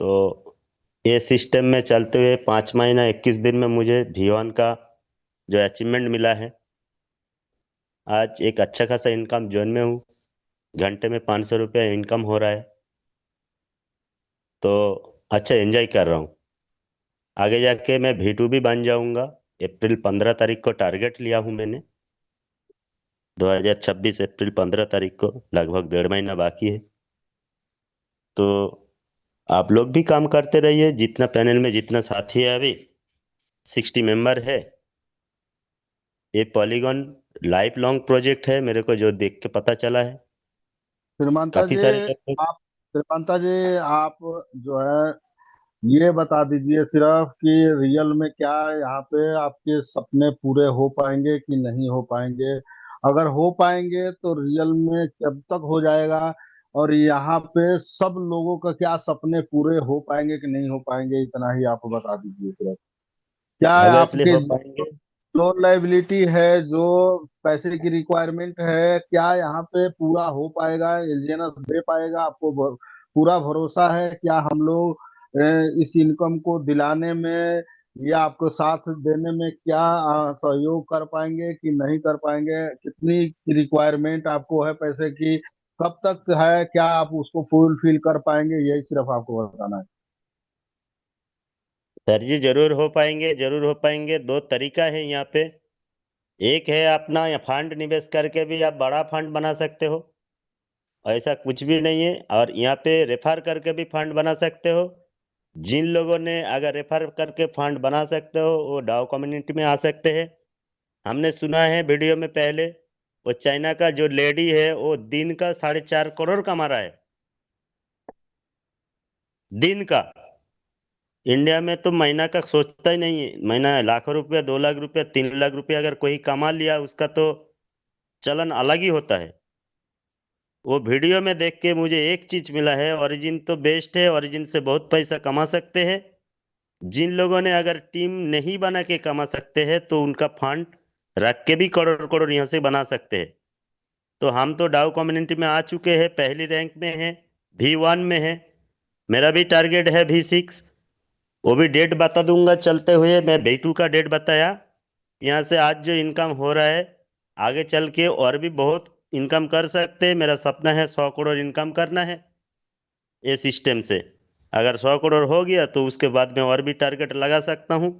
तो ये सिस्टम में चलते हुए 5 महीना 21 दिन में मुझे V1 का जो अचीवमेंट मिला है, आज एक अच्छा खासा इनकम जोन में हूँ। घंटे में 500 रुपये इनकम हो रहा है, तो अच्छा एंजॉय कर रहा हूँ। आगे जाके मैं V2 भी बन जाऊंगा। अप्रैल 15 तारीख को टारगेट लिया हूँ मैंने, 2026 अप्रैल 15 तारीख को, लगभग 1.5 महीना बाकी है। तो आप लोग भी काम करते रहिए। जितना पैनल में जितना साथी है अभी 60 मेंबर है। ये पॉलीगॉन लाइफ लॉन्ग प्रोजेक्ट है, मेरे को जो देख के पता चला है। श्रीमानता काफी जी, सारे लोग। आप श्रीमानता जी, आप जो है ये बता दीजिए सिर्फ कि रियल में क्या यहाँ पे आपके सपने पूरे हो पाएंगे कि नहीं हो पाएंगे। अगर हो पाएंगे तो रियल में कब तक हो जाएगा, और यहाँ पे सब लोगों का क्या सपने पूरे हो पाएंगे कि नहीं हो पाएंगे, इतना ही आप बता दीजिए सिर्फ। क्या है ऑब्वियसली आपके हो पाएंगे। लोन लाइबिलिटी है, जो पैसे की रिक्वायरमेंट है, क्या यहाँ पे पूरा हो पाएगा, एलियनस दे पाएगा आपको? पूरा भरोसा है क्या हम लोग इस इनकम को दिलाने में या आपको साथ देने में क्या सहयोग कर पाएंगे कि नहीं कर पाएंगे? कितनी रिक्वायरमेंट आपको है पैसे की, कब तक है, क्या आप उसको फुलफिल कर पाएंगे, यही सिर्फ आपको बताना है। सर जी जरूर हो पाएंगे, जरूर हो पाएंगे। दो तरीका है यहाँ पे। एक है अपना या फंड निवेश करके भी आप बड़ा फंड बना सकते हो, ऐसा कुछ भी नहीं है। और यहाँ पे रेफर करके भी फंड बना सकते हो। जिन लोगों ने अगर रेफर करके फंड बना सकते हो वो डाउ कम्युनिटी में आ सकते हैं। हमने सुना है वीडियो में पहले, वो चाइना का जो लेडी है वो दिन का 4.5 करोड़ कमा रहा है, दिन का। इंडिया में तो महीना का सोचता ही नहीं है। महीना लाखों रुपया, 2 लाख रुपया, 3 लाख रुपया अगर कोई कमा लिया उसका तो चलन अलग ही होता है। वो वीडियो में देख के मुझे एक चीज मिला है, ओरिजिन तो बेस्ट है, ओरिजिन से बहुत पैसा कमा सकते हैं। जिन लोगों ने अगर टीम नहीं बना के कमा सकते हैं तो उनका फंड रख के भी करोड़ करोड़ यहाँ से बना सकते हैं। तो हम तो डाउ कम्युनिटी में आ चुके हैं, पहली रैंक में है, V1 में है। मेरा भी टारगेट है V6, वो भी डेट बता दूंगा चलते हुए। मैं V2 का डेट बताया। यहाँ से आज जो इनकम हो रहा है, आगे चल के और भी बहुत इनकम कर सकते हैं। मेरा सपना है 100 करोड़ इनकम करना है ये सिस्टम से। अगर 100 करोड़ हो गया तो उसके बाद मैं और भी टारगेट लगा सकता हूँ।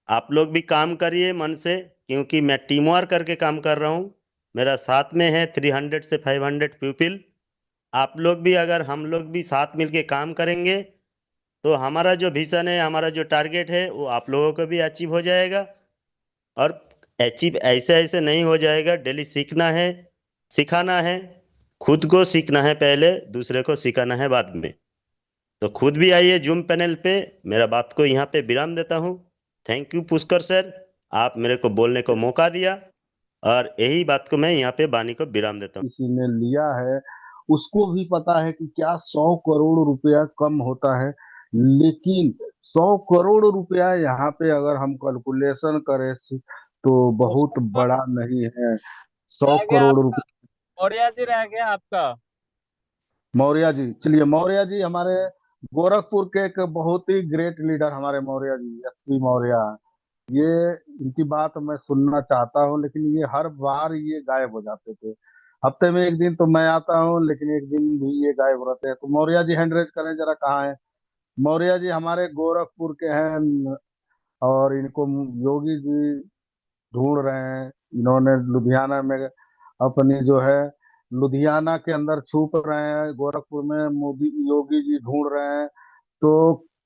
आप लोग भी काम करिए मन से, क्योंकि मैं टीम वर्क करके काम कर रहा हूँ। मेरा साथ में है 300 से 500 पीपल। आप लोग भी, अगर हम लोग भी साथ मिलके काम करेंगे तो हमारा जो विजन है, हमारा जो टारगेट है वो आप लोगों को भी अचीव हो जाएगा। और अचीव ऐसे ऐसे नहीं हो जाएगा, डेली सीखना है, सिखाना है। खुद को सीखना है पहले, दूसरे को सिखाना है बाद में। तो खुद भी आइए जूम पैनल पे। मेरा बात को यहाँ पे विराम देता हूँ। थैंक यू पुष्कर सर, आप मेरे को बोलने को मौका दिया, और यही बात को मैं यहाँ पे वाणी को विराम देता हूँ। किसी ने लिया है उसको भी पता है कि क्या 100 करोड़ रुपया कम होता है, लेकिन 100 करोड़ रुपया यहाँ पे अगर हम कैलकुलेशन करें तो बहुत बड़ा नहीं है। सौ रह गया करोड़ आपका, रुपया मौर्य जी रह गया आपका। मौर्य जी, चलिए मौर्य जी हमारे गोरखपुर के एक बहुत ही ग्रेट लीडर, हमारे मौर्य जी, SP मौर्य। ये इनकी बात मैं सुनना चाहता हूँ, लेकिन ये हर बार ये गायब हो जाते थे। हफ्ते में एक दिन तो मैं आता हूँ, लेकिन एक दिन भी ये गायब रहते हैं। तो मौर्य जी हैंड रेज करें जरा, कहाँ है मौर्य जी? हमारे गोरखपुर के हैं और इनको योगी जी ढूंढ रहे हैं। इन्होंने लुधियाना में अपनी जो है, लुधियाना के अंदर छुप रहे हैं, गोरखपुर में मोदी योगी जी ढूंढ रहे हैं। तो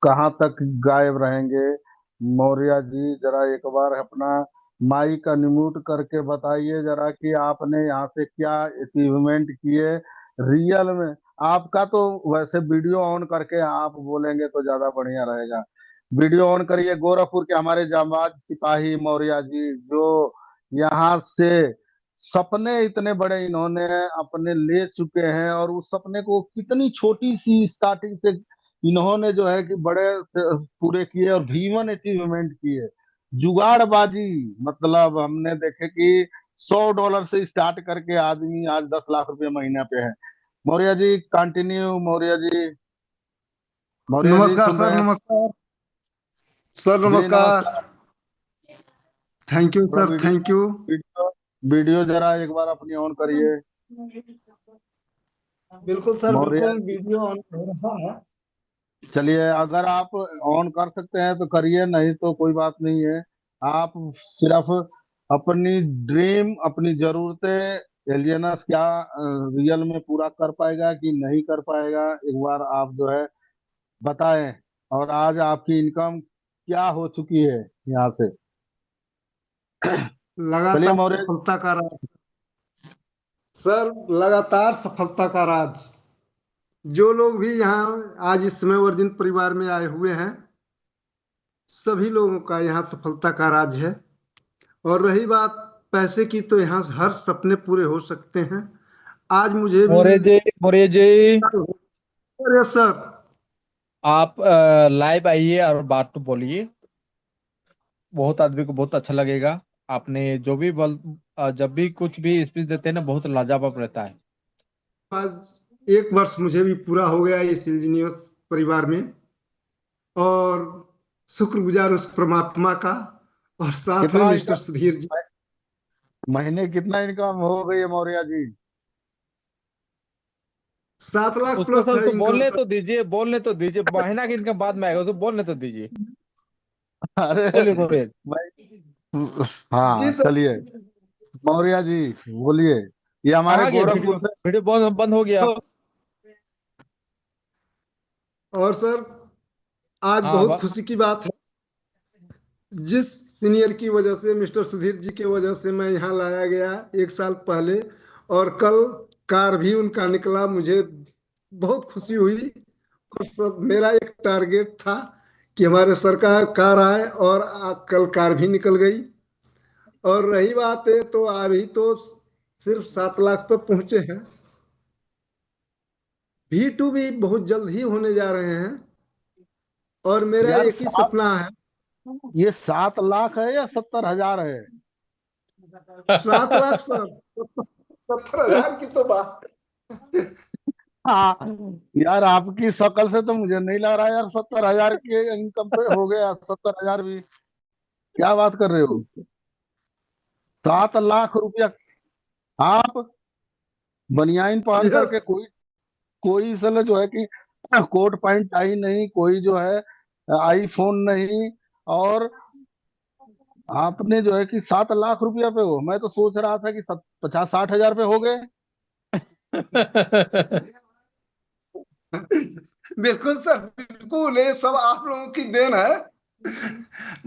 कहाँ तक गायब रहेंगे मौर्य जी? जरा एक बार अपना माइक अनम्यूट करके बताइए जरा कि आपने यहाँ से क्या अचीवमेंट किए रियल में। आपका तो वैसे वीडियो ऑन करके आप बोलेंगे तो ज्यादा बढ़िया रहेगा। वीडियो ऑन करिए। गोरखपुर के हमारे जांबाज सिपाही मौर्य जी, जो यहाँ से सपने इतने बड़े इन्होंने अपने ले चुके हैं, और उस सपने को कितनी छोटी सी स्टार्टिंग से इन्होंने जो है कि बड़े से पूरे किए और भीमन अचीवमेंट किए। जुगाड़बाजी, मतलब हमने देखे कि $100 से स्टार्ट करके आदमी आज 10 लाख रुपए महीना पे है। मौर्य जी कंटिन्यू। मौर्य जी, मौर्य जी नमस्कार सुन सर, रहे हैं? नमस्कार सर, जी नमस्कार। नमस्कार। थैंक यू थोड़ा sir, thank you. Video video जरा एक बार अपनी ऑन करिए बिल्कुल सर, मौर्य। बिल्कुल वीडियो ऑन हो रहा है। चलिए, अगर आप ऑन कर सकते हैं तो करिए, नहीं तो कोई बात नहीं है। आप सिर्फ अपनी ड्रीम, अपनी जरूरतें एलियनस क्या रियल में पूरा कर पाएगा कि नहीं कर पाएगा, एक बार आप जो है बताएं। और आज आपकी इनकम क्या हो चुकी है यहाँ से? चलिए लगातार मौर्य। सफलता का राज सर, लगातार सफलता का राज। जो लोग भी यहाँ आज इस समय वर्जिन परिवार में आए हुए हैं, सभी लोगों का यहाँ सफलता का राज है। और रही बात पैसे की, तो यहाँ हर सपने पूरे हो सकते हैं। आज मुझे भी मोरे जी, मोरे जी, अरे सर, आप लाइव आइए और बात तो बोलिए। बहुत आदमी को बहुत अच्छा लगेगा। आपने जो भी जब भी कुछ भी स्पीच देते हैं ना, बहुत लाजवाब रहता है। आज 1 वर्ष मुझे भी पूरा हो गया इस इंजीनियर्स परिवार में, और शुक्रगुजार उस परमात्मा का, और साथ में कितना मिस्टर इनकम सुधीर जी। महीने कितना इनकम हो गई है मौर्य जी? 7 लाख उसको प्लस सर है तो इनकम बोलने सर। तो दीजिए, बोलने तो दीजिए। महीना की इनकम बाद में आएगा, तो बोलने तो दीजिए। अरे बोलिए मोरे। भाई, जी हाँ सर। चलिए मौर्य जी बोलिए। ये हमारे कहाँ गया वीडियो? गोरखपुर से। वीडियो बंद बंद हो गया। और सर, आज हाँ बहुत खुशी की बात है। जिस सीनियर की वजह से, मिस्टर सुधीर जी की वजह से मैं यहाँ लाया गया 1 साल पहले, और कल कार भी उनका निकला, मुझे बहुत खुशी हुई। और सब मेरा एक टारगेट था कि हमारे सरकार कार आए, और कल कार भी निकल गई। और रही बात है, तो अभी तो सिर्फ 7 लाख पे पहुंचे हैं। V2 भी बहुत जल्द ही होने जा रहे हैं, और मेरा यार एक ही सपना है। ये 7 लाख है या 70,000 है? 7 लाख सर, 70,000 की तो बात। हाँ, यार आपकी शक्ल से तो मुझे नहीं लग रहा यार 70,000 के इनकम पे हो गया। 70,000 भी क्या बात कर रहे हो? 7 लाख रुपया। आप बनियाइन पहन यस। करके कोई कोई साला जो है कि कोट पैंट टाई नहीं, कोई जो है आईफोन नहीं, और आपने जो है कि 7 लाख रुपया पे हो। मैं तो सोच रहा था कि 50-60 हजार पे हो गए। बिल्कुल सर, बिल्कुल, ये सब आप लोगों की देन है।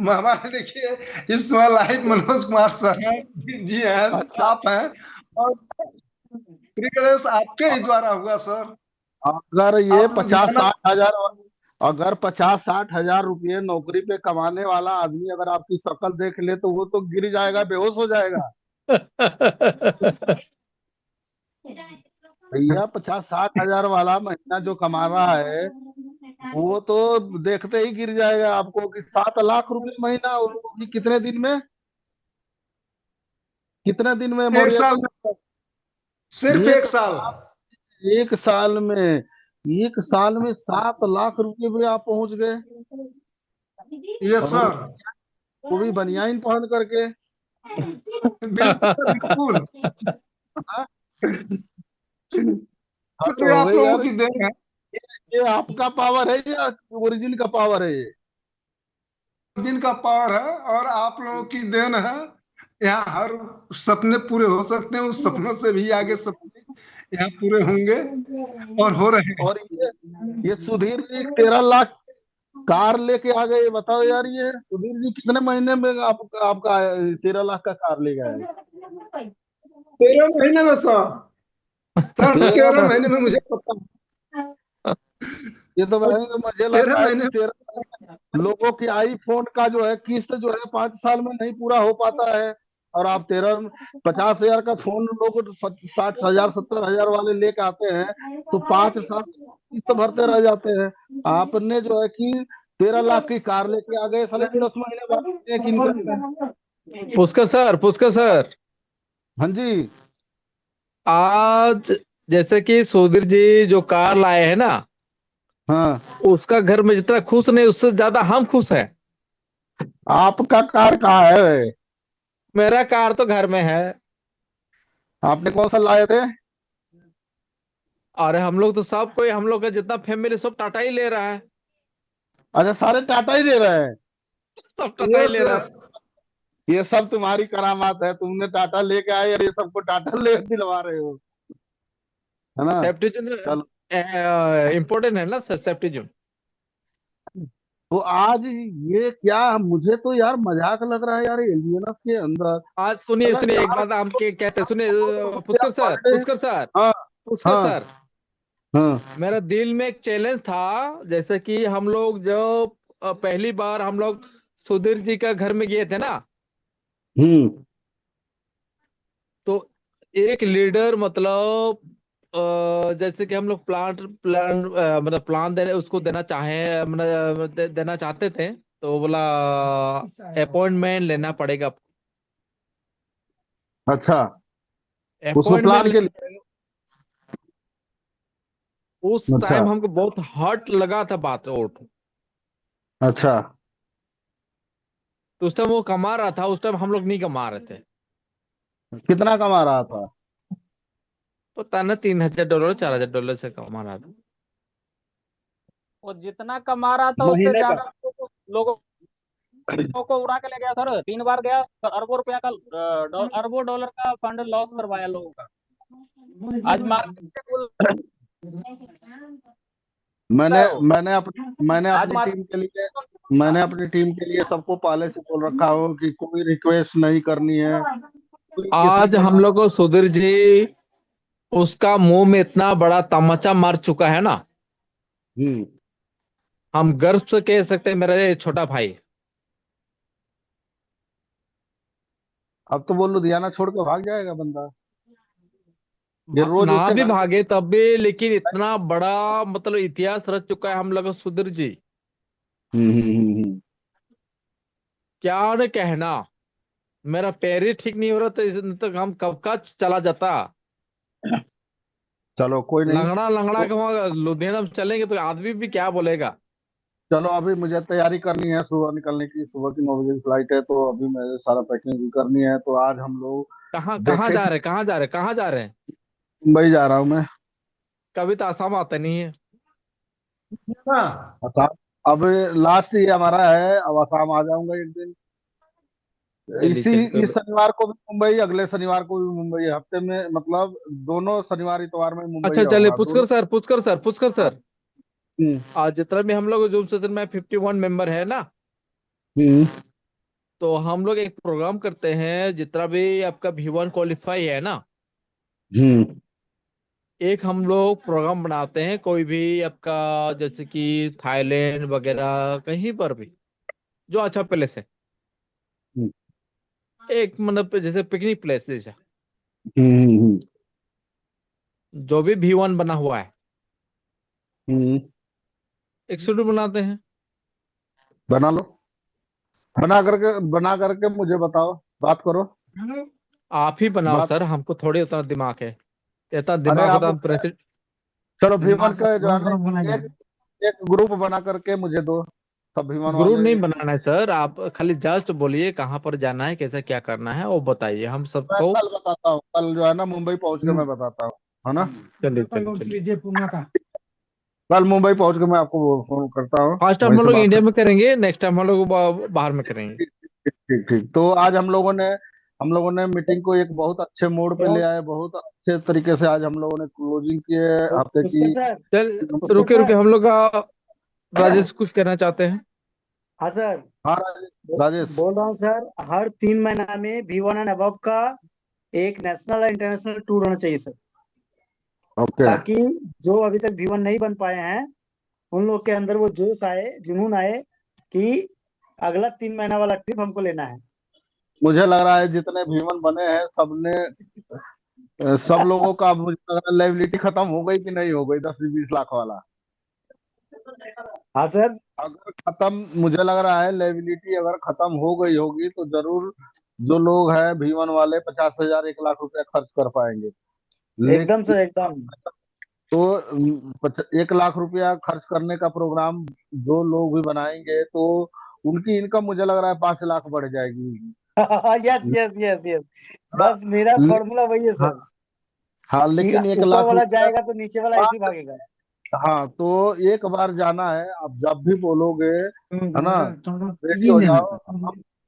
हमारे देखिए, इस समय लाइव मनोज कुमार सर हैं, जी हैं, अच्छा, आप हैं, और श्री गणेश आपके ही द्वारा हुआ सर। अगर ये आप पचास लुधियाना। साठ हजार अगर 50-60 हजार रुपये नौकरी पे कमाने वाला आदमी अगर आपकी शक्ल देख ले तो वो तो गिर जाएगा, बेहोश हो जाएगा। भैया 50-60 हजार वाला महीना जो कमा रहा है, वो तो देखते ही गिर जाएगा आपको कि 7 लाख रुपए महीना, और वो भी कितने दिन में? कितने दिन में एक मौर्य साल जी? में सर, सिर्फ एक 1 साल। एक साल में 7 लाख रुपए पे आप पहुंच गए। यस और सर। वो भी बनियाइन पहन करके। बिल्कुल बिल्कुल। हाँ हाँ, तो अरे हो आप गई लोगों यार। की देन है, ये आपका पावर है या ओरिजिन का पावर है ये? दिन का पावर है और आप लोगों की देन है। यहाँ हर सपने पूरे हो सकते हैं, उस सपनों से भी आगे सपने यहाँ पूरे होंगे और हो रहे हैं। और ये सुधीर जी 13 लाख कार लेके आ गए। बताओ यार, ये सुधीर जी कितने महीने में आपका 13 लाख का कार ले गए? 13 महीने में सर 13 13 महीने में मुझे पता ये तो है। भाई, तो मुझे लग 13 रहा है कि महीने 13 लोगों की आईफोन का जो है किस्त जो है 5 साल में नहीं पूरा हो पाता है। और आप 50,000 का फोन लोग 60,000 70,000 वाले लेके आते हैं, तो 5 साल किस्त भरते रह जाते हैं। आपने जो है कि 13 लाख की कार लेके आ गए साले 10 महीने बाद एक इनकम में। पुष्कर सर, हाँ जी। आज जैसे कि सुधीर जी जो कार लाए हैं ना, हाँ, उसका घर में जितना खुश नहीं, उससे ज्यादा हम खुश हैं। आपका कार कहाँ है? मेरा कार तो घर में है। आपने कौन सा लाए थे? और हम लोग तो सब कोई, हम लोग का जितना फैमिली सब टाटा ही ले रहा है। अच्छा, सारे टाटा ही दे रहे हैं। सब टाटा ही यस ले रहा यस। है। ये सब तुम्हारी करामात है, तुमने टाटा लेके आए और ये सबको टाटा ले दिलवा रहे हो, है ना? सेफ्टी जोन चलो, इम्पोर्टेंट है ना सर, सेफ्टी जोन। तो आज ये क्या, मुझे तो यार मजाक लग रहा है यार, एलियंस के अंदर आज सुनिए साला सुनिए, एक 4 बात हम करोड़ कहते हैं, सुनिए रुपया पर डे। हाँ पुष्कर हाँ सर, हाँ। मेरा दिल में एक चैलेंज था। जैसे कि हम लोग जो पहली बार हम लोग सुधीर जी का घर में गए थे ना, हम्म। तो एक लीडर मतलब जैसे कि हम लोग मतलब प्लान देने उसको देना चाहे, मतलब देना चाहते थे, तो बोला अपॉइंटमेंट लेना पड़ेगा। अच्छा, उसको अपॉइंटमेंट प्लान के लेना लिए। पड़ेगा। उस अच्छा टाइम हमको बहुत हर्ट लगा था बात और। अच्छा। तो उस टाइम वो कमा रहा था, उस टाइम हम लोग नहीं कमा रहे थे। कितना कमा रहा था? पता ना, $3,000 $4,000 से कमा रहा था। वो जितना कमा रहा था उससे महीने का? ज्यादा लोगों को उड़ा के ले गया सर। 3 बार गया सर, अरबों रुपया का अरबों डॉलर का फंड लॉस करवाया लोगों का। आज मार्केट से कुल मैंने है वो। मैंने आज अपनी टीम मार्केट के लिए मैंने अपनी टीम के लिए सबको पहले से बोल रखा हो कि कोई रिक्वेस्ट नहीं करनी है, कोई किसी आज को हम ना। लोग को सुधीर जी उसका मुंह में इतना बड़ा तमाचा मार चुका है ना, हम्म। हम गर्व से कह सकते हैं मेरा ये छोटा भाई। अब तो वो लुधियाना छोड़ के भाग जाएगा बंदा। ये रोज ना उसके भी घर के। भागे तब भी, लेकिन इतना बड़ा मतलब इतिहास रच चुका है हम लोग का सुधीर जी। क्या न कहना, मेरा पैर ही ठीक नहीं हो रहा था, इस तक हम कब का चला जाता। चलो कोई नहीं। लंगड़ा लंगड़ा तो के वहां लुधियाना में चलेंगे तो आदमी भी क्या बोलेगा। चलो, अभी मुझे तैयारी करनी है सुबह निकलने की। सुबह की 9 बजे की फ्लाइट है, तो अभी मुझे सारा पैकिंग भी करनी है। तो आज हम लोग कहाँ कहाँ देखें जा कि रहे, कहाँ जा रहे, कहाँ जा रहे हैं? मुंबई जा रहा हूँ मैं। कभी तो आसाम आते नहीं है। हाँ असम। अब लास्ट ये हमारा है, अब असम आ जाऊंगा एक दिन। चलिए इसी चलिए, कोई इस शनिवार को भी मुंबई, अगले शनिवार को भी मुंबई, हफ्ते में मतलब दोनों शनिवार इतवार में मुंबई अच्छा चलिए, रहूंगा दोनों। पुष्कर सर, हम्म आज जितना भी हम लोग जूम सेशन में 51 मेंबर है ना, हम्म तो हम लोग एक प्रोग्राम करते हैं, जितना भी आपका V1 क्वालिफाई है ना, हम्म। एक हम लोग प्रोग्राम बनाते हैं कोई भी आपका, जैसे कि थाईलैंड वगैरह कहीं पर भी जो अच्छा प्लेस है, हम्म एक मतलब जैसे पिकनिक प्लेस जैसा, हम्म जो भी V1 बना हुआ है, हम्म। एक शेड्यूल बनाते हैं। बना लो। बना करके मुझे बताओ, बात करो। आप ही बनाओ बात। सर, हमको थोड़ी उतना दिमाग है, इतना अरे दिमाग होता आप, हम प्रेसिडेंट। चलो भीमन दिमाग का जो है कौन ना, कौन बनाएंगे? एक एक ग्रुप बना करके मुझे दो। सब विमान ग्रुप वाले नहीं एक बनाना है सर, आप खाली जस्ट बोलिए कहाँ पर जाना है, कैसे क्या करना है वो बताइए हम मैं सबको। कल बताता हूँ, कल जो है ना मुंबई पहुंच के मैं बताता हूँ, है ना। चलिए चलिए चलिए। कल मुंबई पहुंच के मैं आपको फोन करता हूँ, फर्स्ट टाइम वहीं हम से लोग बात इंडिया कर। में करेंगे, नेक्स्ट टाइम हम लोग बाहर में करेंगे। ठीक ठीक ठीक ठीक। तो आज हम लोगों ने मीटिंग को एक बहुत अच्छे मोड पे ले आए, बहुत अच्छे तरीके से आज हम लोगों ने क्लोजिंग किए हफ्ते पुष्कर की। सर। चल पुष्कर रुके रुके, सर। हम लोग का राजेश कुछ कहना चाहते हैं। हाँ सर। हाँ राजेश, राजेश। बोल रहा हूँ सर, हर 3 महीना में V1 एंड अबव का एक नेशनल और इंटरनेशनल टूर होना चाहिए सर, ओके। ताकि जो अभी तक V1 नहीं बन पाए हैं उन लोग के अंदर वो जोश आए, जुनून आए कि अगला 3 महीना वाला ट्रिप हमको लेना है। मुझे लग रहा है जितने भीमन बने हैं सबने सब लोगों का अब मुझे लग रहा है लाइबिलिटी खत्म हो गई कि नहीं हो गई, 10 से 20 लाख वाला। हाँ सर। अगर खत्म, मुझे लग रहा है लाइबिलिटी अगर खत्म हो गई होगी तो जरूर जो लोग हैं भीमन वाले 50,000 1 लाख रुपया खर्च कर पाएंगे। एकदम लेकिन सर, एकदम। तो 1 लाख रुपया खर्च करने का प्रोग्राम जो लोग भी बनाएंगे तो उनकी इनकम मुझे लग रहा है 5 लाख बढ़ जाएगी। Yes yes yes yes. बस मेरा ल- फॉर्मूला वही है हाँ सर, हाँ, कि लेकिन एक ऊपर लाख वाला रुपया जाएगा तो नीचे वाला ऐसे ही भागेगा। हाँ, तो एक बार जाना है, आप जब भी बोलोगे, है ना, रेडी हो जाओ।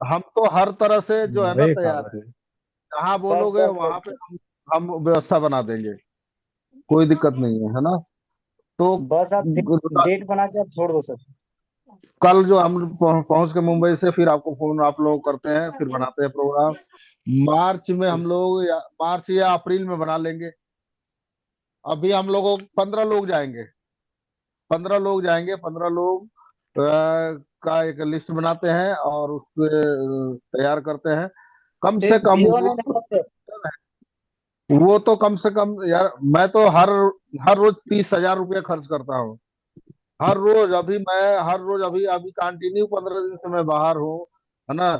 हम तो हर तरह से जो है ना तैयार है, जहाँ बस बोलोगे बस वहां पे बस। हम व्यवस्था बना देंगे, कोई दिक्कत नहीं है ना। तो बस आप डेट बना के आप छोड़ दो सर। कल जो हम पहुंच के मुंबई से फिर आपको फोन आप लोग करते हैं, फिर बनाते हैं प्रोग्राम। मार्च में हम लोग, या मार्च या अप्रैल में बना लेंगे। अभी हम लोग 15 लोग जाएंगे, 15 लोग जाएंगे, 15 लोग का एक लिस्ट बनाते हैं और उसको तैयार करते हैं। कम से सिर्फ कम V1 एंड अबव सर। वो तो कम से कम यार, मैं तो हर हर रोज 30,000 रुपया खर्च करता हूँ, हर रोज। अभी अभी कंटिन्यू 15 दिन से मैं बाहर हूँ, है ना।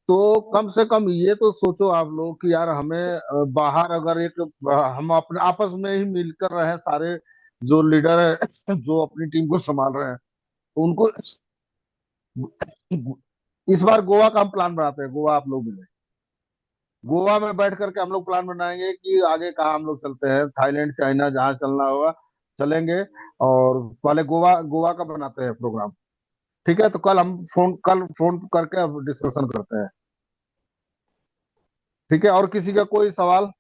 तो कम से कम ये तो सोचो आप लोग कि यार हमें बाहर अगर हम अपने आपस में ही मिलकर रहे सारे जो लीडर है जो अपनी टीम को संभाल रहे हैं, तो उनको इस बार गोवा का हम प्लान बनाते हैं, गोवा आप लोग मिले। गोवा में बैठ करके हम लोग प्लान बनाएंगे कि आगे कहाँ हम लोग चलते हैं, थाईलैंड चाइना जहाँ चलना होगा चलेंगे। और पहले गोवा गोवा का बनाते हैं प्रोग्राम। ठीक है, तो कल फोन करके अब डिस्कशन करते हैं। ठीक है, और किसी का कोई सवाल?